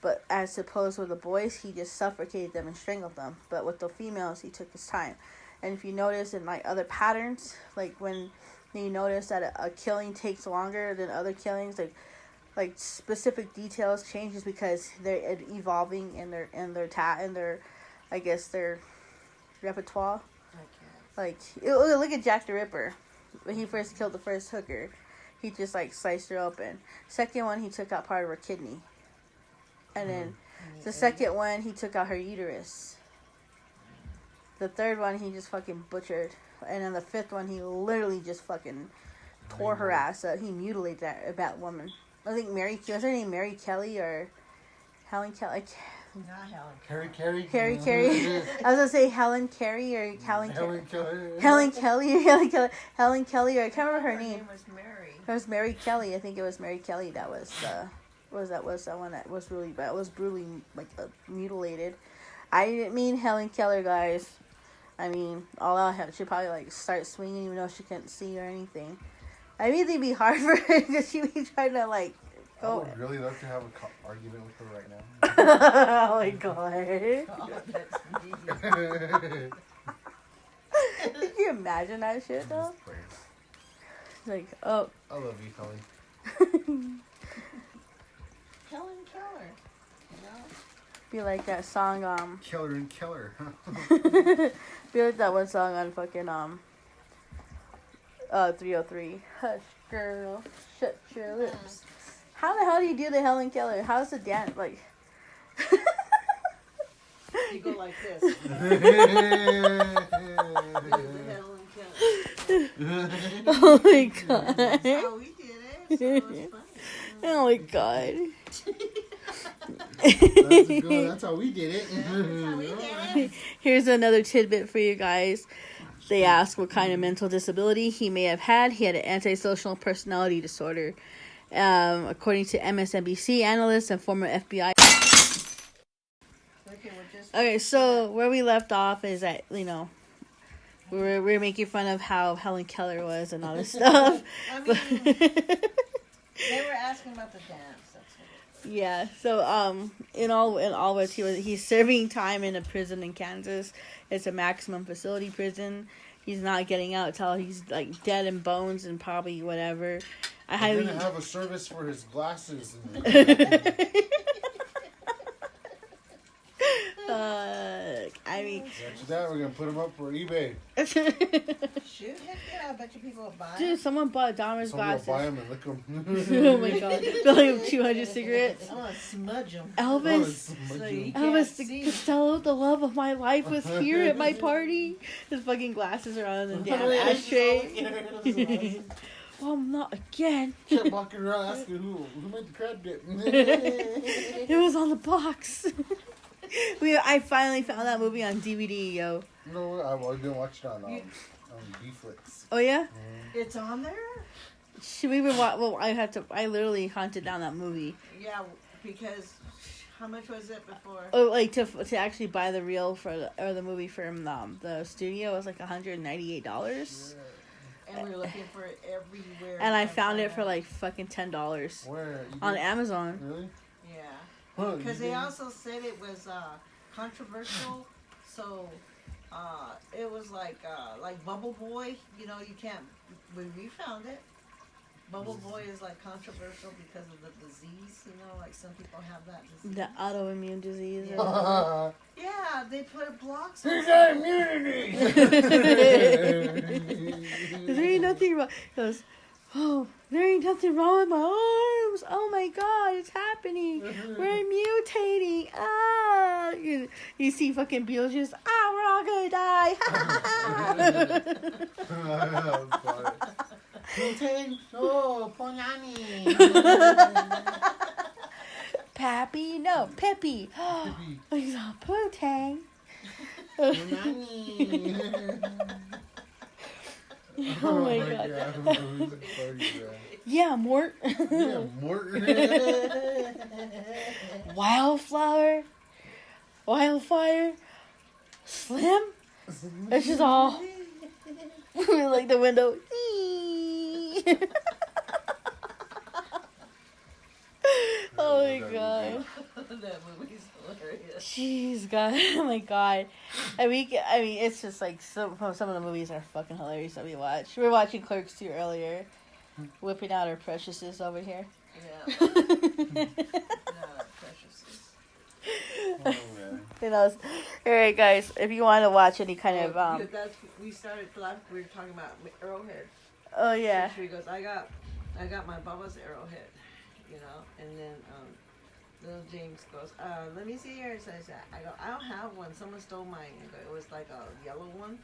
But as opposed with the boys, he just suffocated them and strangled them. But with the females, he took his time. And if you notice in like other patterns, like when you notice that a killing takes longer than other killings, like specific details changes because they're evolving in their I guess their repertoire. Like look at Jack the Ripper. When he first killed the first hooker, he just like sliced her open. Second one, he took out part of her kidney. And then the second one, he took out her uterus. The third one, he just fucking butchered. And then the 5th one, he literally just fucking tore her ass up. He mutilated that woman. I think was her name Mary Kelly or Helen Kelly? Not Helen. Carrie. I was gonna say Helen Carey or Helen Kelly. Helen Kelly, or I can't remember her name. Her name was Mary. It was Mary Kelly. I think it was Mary Kelly that was that one that was really bad. It was brutally mutilated. I didn't mean Helen Keller, guys. I mean, all out. She'd probably like start swinging even though she couldn't see or anything. I mean, it'd be hard for her because she'd be trying to like go. I would really love to have an argument with her right now. Oh my god! Oh, that's neat. Can you imagine that shit though? Like, oh. I love you, Colin. Helen Keller. You know? Be like that song, Killer and Keller. Be like that one song on fucking, 303. Hush, girl, shut your lips. How the hell do you do the Helen Keller? How's the dance, like... You go like this. Oh my god. That's how we did it. So it's funny. Oh my god. That's how we did it. That's how we did it. Here's another tidbit for you guys. They asked what kind of mental disability he may have had. He had an antisocial personality disorder. According to MSNBC analyst and former FBI. Okay, so where we left off is that, we're making fun of how Helen Keller was and all this stuff. I mean, they were asking about the dance. That's what Yeah, so in all words, he's serving time in a prison in Kansas. It's a maximum facility prison. He's not getting out until he's like dead in bones and probably whatever. We're gonna have a service for his glasses. I mean, after that, we're gonna put him up for eBay. Shoot, heck yeah, I bet you people will buy dude, them. someone bought Dahmer's glasses. Buy them and lick them. Oh my god, filling up 200 cigarettes. I'm gonna smudge them. Elvis, So you Elvis can't see. Costello, the love of my life, was here at my party. His fucking glasses are on the damn ashtray. Oh, not again. Kept walking around asking who made the crab dip. It was on the box. I finally found that movie on DVD, yo. No, I didn't watch it on B-Flix. Oh yeah? It's on there? Should we watch? Well, I literally hunted down that movie. Yeah, because how much was it before? Oh, like to actually buy the reel or the movie from the studio was like $198. And we were looking for it everywhere. And I found it for like fucking $10. Where? On Amazon. Really? Yeah. Huh, Because they also said it was controversial, so it was like Bubble Boy. You know, you can't. When we found it, Bubble Boy is like controversial because of the disease. You know, like some people have that disease. The autoimmune disease. Yeah, yeah, they put blocks. He got immunity. There ain't nothing wrong. He goes, oh, there ain't nothing wrong with my arms. Oh my god, it's happening. We're mutating. Ah, you see fucking Beetlejuice. Ah, we're all gonna die. Putin, no, Ponyani. Pappy, no, Pippi. He's all Poontang. Oh my god. Yeah, Mort. Yeah, Mort. Wildfire, Slim. It's just all like the window. Oh my god. That movie's hilarious. Jeez, God. Oh my god. I mean, it's just like some of the movies are fucking hilarious that we watch. We were watching Clerks 2 earlier. Whipping out our preciouses over here. Yeah. Preciouses. Alright, guys. If you want to watch any kind of we started live. We were talking about Arrowhead. oh yeah. So she goes, I got my Bubba's Arrowhead, you know, and then little James goes, let me see yours. I said, I don't have one. Someone stole mine. It was like a yellow one.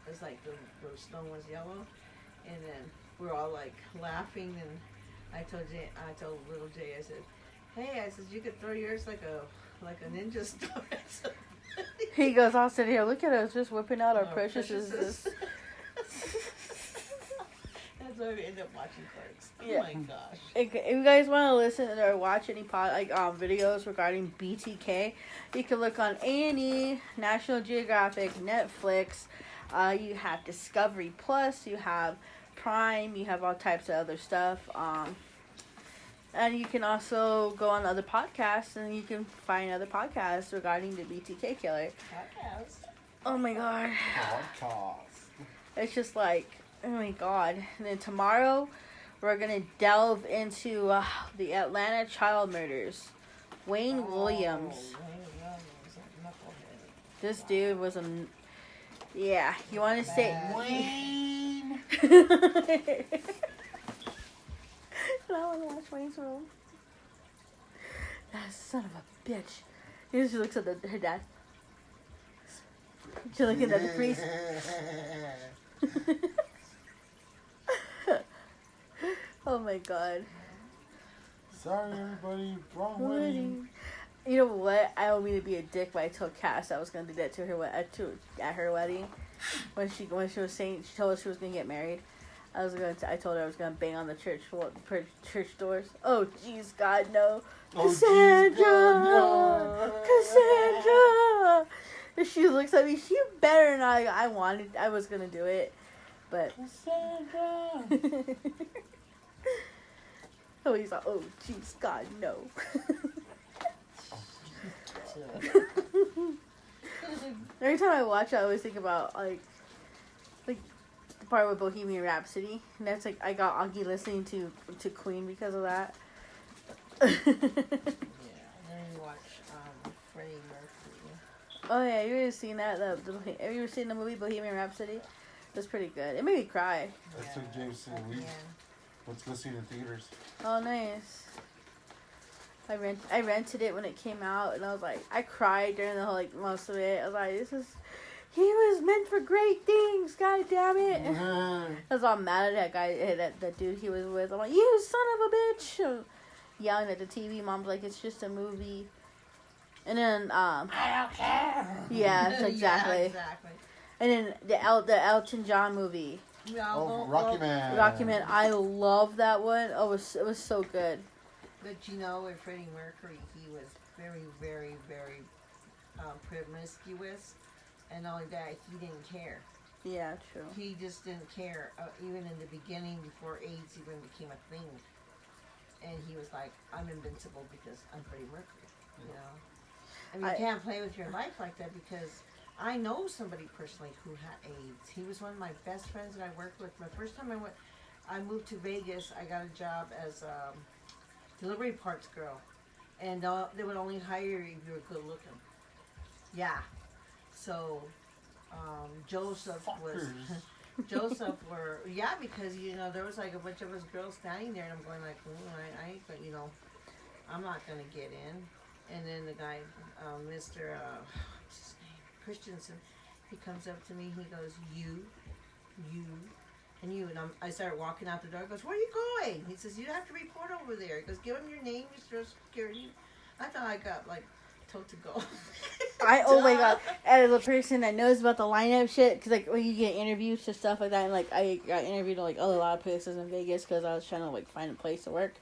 It's like the stone was yellow, and then we're all like laughing, and I told little Jay, I said, hey, I said, you could throw yours like a ninja star. He goes, I'll sit here. Look at us just whipping out our preciouses. That's why we end up watching Clerks. Oh Yeah. my gosh. If you guys want to listen or watch any videos regarding BTK, you can look on A&E, National Geographic, Netflix. You have Discovery Plus. You have Prime. You have all types of other stuff. And you can also go on other podcasts, and you can find other podcasts regarding the BTK killer. Podcast. Oh my god. Podcast. It's just like, oh my god. And then tomorrow, we're going to delve into the Atlanta child murders. Wayne Williams. This dude was yeah, you want to say... Wayne. I want to watch Wayne's World. That son of a bitch. He just looks at her dad. She's looking at the priest. Oh my god. Sorry, everybody. Wrong wedding. You know what? I don't mean to be a dick, but I told Cass I was gonna do that to her at her wedding. when she was saying, she told us she was gonna get married. I told her I was gonna bang on the church doors. Oh, jeez, God, no. Oh, Cassandra! geez, God, no. Cassandra! And she looks at me, she better not. I was gonna do it, but. Cassandra! Oh, he's like, oh, jeez, God, no. Every time I watch it, I always think about, like the part with Bohemian Rhapsody. And that's like, I got Augie listening to Queen because of that. Yeah, and then you watch Freddie Mercury. Oh, yeah, you ever seen that? Have you ever seen the movie Bohemian Rhapsody? It was pretty good. It made me cry. That's what James said. Let's go see it in theaters. Oh, nice. I rented it when it came out, and I was like, I cried during the whole, like, most of it. I was like, he was meant for great things, god damn it. I was all mad at that guy, that dude he was with. I'm like, you son of a bitch. Yelling at the TV. Mom's like, it's just a movie. And then, I don't care. Yeah, exactly. Yeah, exactly. And then the Elton John movie. Rocky Man. Rocky Man, I love that one. Oh, it was so good. But you know, with Freddie Mercury, he was very, very, very promiscuous, and not only that, he didn't care. Yeah, true. He just didn't care, even in the beginning, before AIDS even became a thing. And he was like, I'm invincible because I'm Freddie Mercury, you know? I mean, you can't play with your life like that, because I know somebody personally who had AIDS. He was one of my best friends that I worked with. The first time I moved to Vegas, I got a job as delivery parts girl, and they would only hire you if you were good looking. Yeah, so Joseph because you know there was like a bunch of us girls standing there, and I'm going like, I ain't gonna, you know, I'm not gonna get in. And then the guy, Mr. What's his name, Christensen, he comes up to me, he goes, you. And I started walking out the door. He goes, where are you going? He says, you have to report over there. He goes, give him your name, Mr. Security. I thought I got, like, told to go. Oh my god. As a person that knows about the lineup shit, because, like, when you get interviews and stuff like that, and, like, I got interviewed, like, a lot of places in Vegas because I was trying to, like, find a place to work.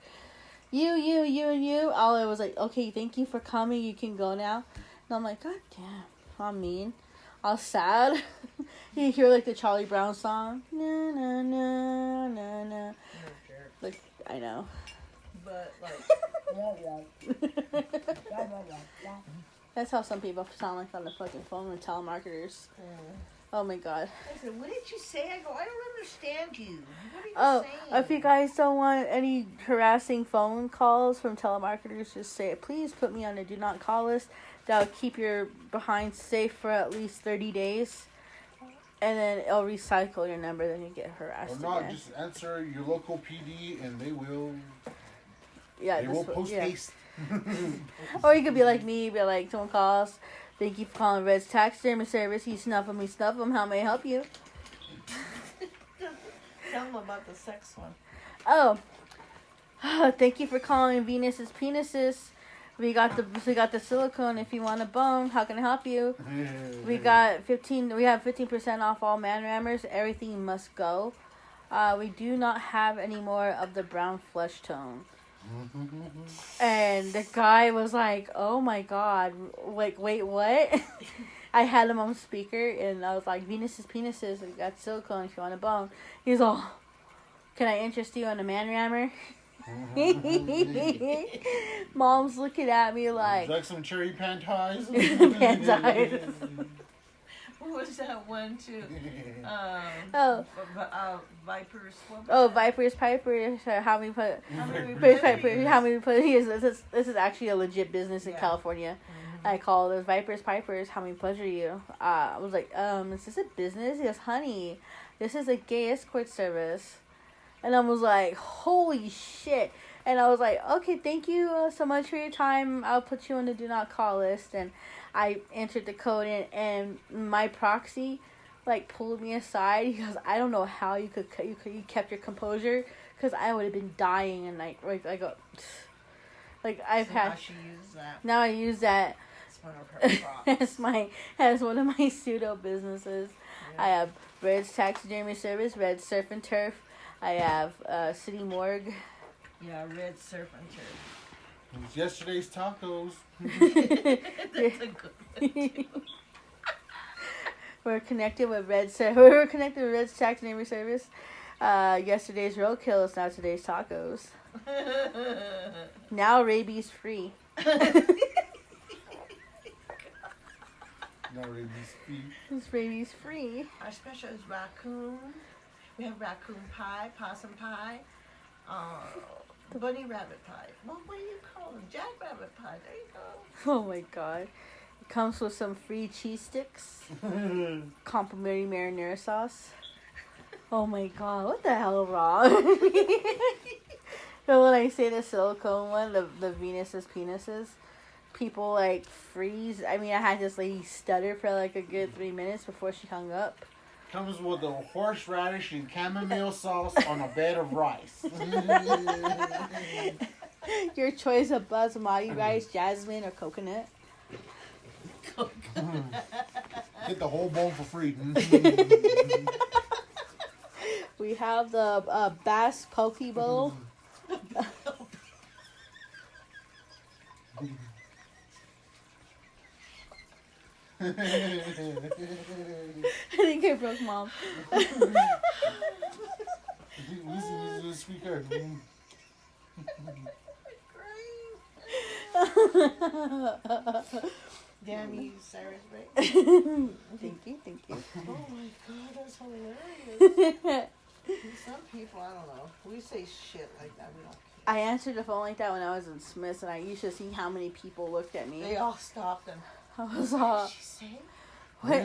You. All it was like, okay, thank you for coming. You can go now. And I'm like, god damn, I'm mean. All sad. You hear like the Charlie Brown song. Na na na na na. Like I know. But like that's how some people sound like on the fucking phone with telemarketers. Oh my god. I said, what did you say? I go, I don't understand you. What are you saying? If you guys don't want any harassing phone calls from telemarketers, just say, please put me on the do not call list. That'll keep your behind safe for at least 30 days. And then it'll recycle your number, then you get harassed Or not, again. just answer your local PD and they will post yeah. haste. Or you could be like me, be like, someone calls, thank you for calling Red's Taxidermy Service, you snuff them, how may I help you? Tell them about the sex one. Oh, thank you for calling Venus's Penises. We got the silicone if you want a bone. How can I help you? We have 15% off all man rammers. Everything must go. We do not have any more of the brown flesh tone. And the guy was like, oh my god, like, wait, what? I had him on speaker, and I was like, Venus's Penises, we got silicone if you want a bone. He's all, can I interest you in a man rammer? Mom's looking at me like, like some cherry panties. What was that one too? Vipers. Vipers, Pipers. How many put? This is actually a legit business in California. Mm-hmm. I call those Vipers, Pipers. How many pleasure you? I was like, is this a business? He goes, honey, this is a gay escort service. And I was like, holy shit. And I was like, okay, thank you so much for your time. I'll put you on the do not call list. And I entered the code in, and my proxy, like, pulled me aside. He goes, I don't know how you kept your composure, because I would have been dying. And I go, like, now I use that. It's one of her as one of my pseudo businesses. I have Red's Taxidermy Service, Red's Surf and Turf. I have City Morgue. Yeah, Red Surf and Turf. It was yesterday's tacos. That's a good one, too. We're connected with We're connected with Red's Taxidermy Service. Yesterday's roadkill is now today's tacos. Now rabies free. No rabies free. It's rabies free. Our special is raccoon. We have raccoon pie, possum pie, bunny rabbit pie. What do you call them? Jackrabbit pie. There you go. Oh my god. It comes with some free cheese sticks. Complimentary marinara sauce. Oh my god, what the hell wrong? So when I say the silicone one, the Venus's penises, people like freeze. I mean, I had this lady stutter for like a good 3 minutes before she hung up. Comes with a horseradish and chamomile sauce on a bed of rice. Your choice of basmati rice, jasmine, or coconut. Get the whole bowl for free. We have the Bass Poke Bowl. I think I broke Mom. Listen to the speaker. Damn you, Cyrus Ray. Thank you. Oh my god, that's hilarious. Some people, I don't know. We say shit like that. We don't care. I answered the phone like that when I was in Smith's, and you should see how many people looked at me. They all stopped and. I was What did she say? what?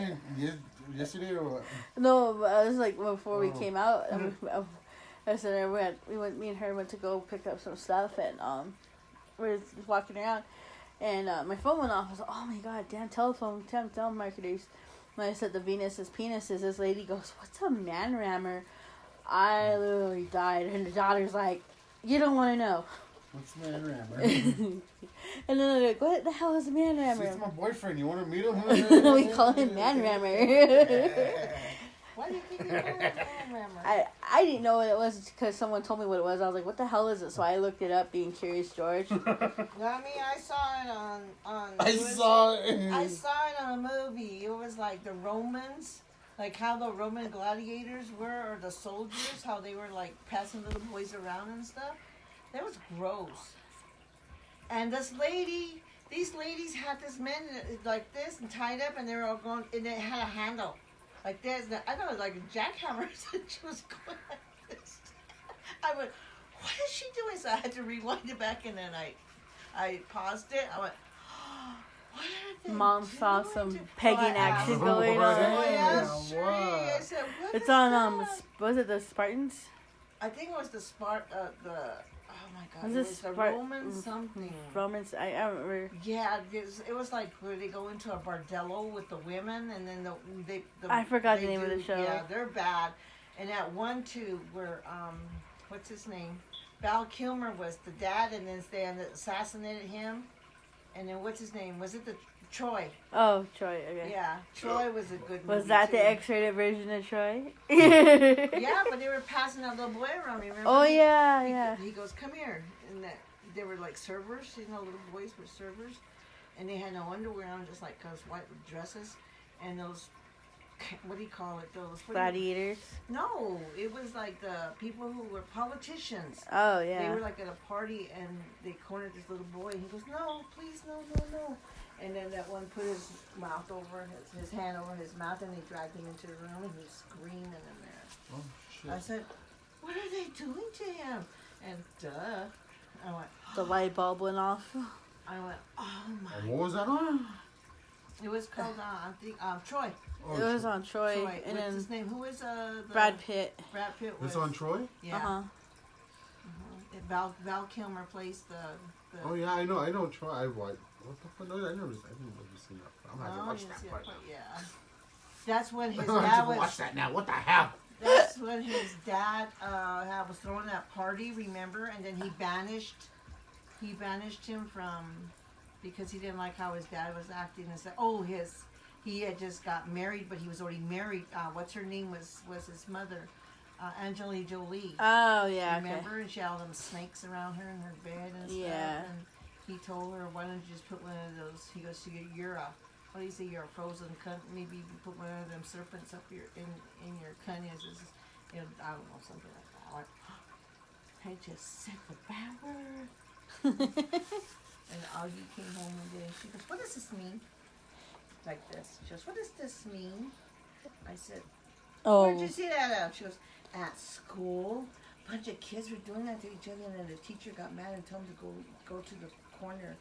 Yesterday or what? No, but I was like before we came out. I said me and her went to go pick up some stuff, and we were just walking around, and my phone went off. I was like, oh my god, damn telemarketers. When I said the Venus's penises, this lady goes, "What's a man rammer?" I literally died, and the daughter's like, "You don't want to know." What's man rammer? And then I'm like, "What the hell is a man rammer?" It's my boyfriend. You want to meet him? We call him man rammer. Why do you think you're calling it man rammer? I didn't know what it was because someone told me what it was. I was like, "What the hell is it?" So I looked it up, being curious, George. I saw it on. I saw it. I saw it on a movie. It was like the Romans, like how the Roman gladiators were, or the soldiers, how they were like passing little boys around and stuff. That was gross. And these ladies had this man like this and tied up, and they were all going, and it had a handle like this. I thought it was like a jackhammer, and she was going like this. I went, what is she doing? So I had to rewind it back, and then I paused it. I went, oh, what are they Mom saw doing some to-" pegging Oh, I action asked. going Oh, on. yeah, Wow. straight. I said, what It's is on that? was it the Spartans? I think it was the oh my god, Was it it was the Spart- Roman something. Romans? I don't remember. Yeah, it was like where they go into a bordello with the women, and then I forgot the they name of the show. Yeah, they're bad. And at one too, where what's his name? Val Kilmer was the dad, and then they assassinated him. And then what's his name? Was it the Troy? Oh, Troy. Okay. Yeah, Troy was a good movie. Was that too. the X-rated version of Troy? Yeah, but they were passing that little boy around. Remember? Oh yeah. He goes, come here, and they were like servers. You know, little boys were servers, and they had no underwear on, just like those white dresses, and those. What do you call it? Gladiators. No, it was like the people who were politicians. Oh They yeah. were like at a party, and they cornered this little boy. And he goes, "No, please, no." And then that one put his mouth over his hand over his mouth, and they dragged him into the room, and he's screaming in there. Oh, shit. I said, "What are they doing to him?" And I went. The light bulb went off. I went, "Oh my!" What was that on? It was called I think Troy. Oh, It was on Troy, and What's then his name? Who was Brad Pitt. Brad Pitt was. It's on Troy? Yeah. Uh-huh. Val Kilmer plays the. Oh yeah, I know Troy. I watched. What the fuck? No, I didn't see that. I'm gonna have to watch that part. Yeah. That's when his I'm gonna dad have to was. watch that now. What the hell? That's when his dad was throwing that party. Remember, and then he banished him from because he didn't like how his dad was acting and said, "Oh, he had just got married, but he was already married. What's her name was his mother, Angelina Jolie. Oh yeah. Remember? And she had all them snakes around her in her bed and stuff. Yeah. And he told her, "Why don't you just put one of those?" He goes, "You're a, what do you say? You're a frozen cunt. Maybe you put one of them serpents up your in your cunnies." I don't know, something like that. I went, I just said the bad word. And Augie came home one day and she goes, "What does this mean?" Like this. She goes, "What does this mean?" I said, "Where'd you see that at?" She goes, "At school. A bunch of kids were doing that to each other, and then the teacher got mad and told them to go to the corner."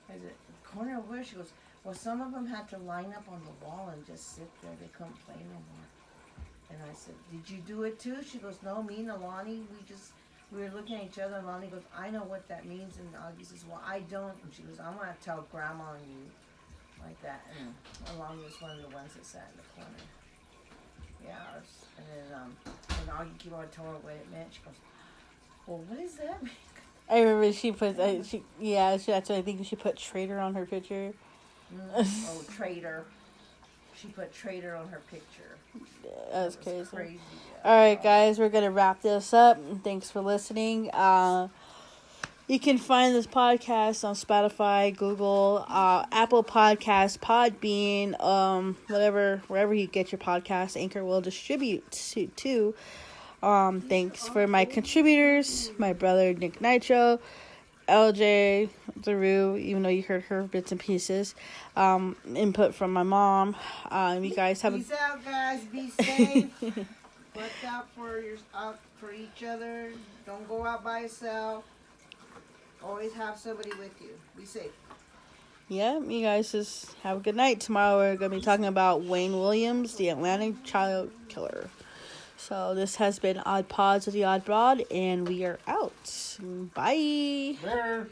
I said, "Corner of where?" She goes, "Well, some of them had to line up on the wall and just sit there. They couldn't play no more." And I said, "Did you do it too?" She goes, "No, me and Alani, we were looking at each other, and Alani goes, 'I know what that means.' And Augie says, 'Well, I don't.' And she goes, 'I'm going to tell Grandma and you.' Like that." And Alani was one of the ones that sat in the corner. Yeah, and then Augie came over and told her what it meant. She goes, "Well, what does that mean?" I remember she put that's what I think she put traitor on her picture. Oh, traitor. She put traitor on her picture. That's That was crazy. Yeah. All right, guys, we're gonna wrap this up. Thanks for listening. You can find this podcast on Spotify, Google, Apple Podcasts, Podbean, wherever you get your podcast. Anchor will distribute to. Thanks for my contributors, my brother Nick Nitro, LJ, Daru, even though you heard her bits and pieces. Input from my mom. You guys have Peace out, guys. Be safe. Look out for each other. Don't go out by yourself. Always have somebody with you. Be safe. Yeah, you guys just have a good night. Tomorrow we're going to be talking about Wayne Williams, the Atlanta child killer. So this has been Odd Pods of the Odd Broad, and we are out. Bye. Later.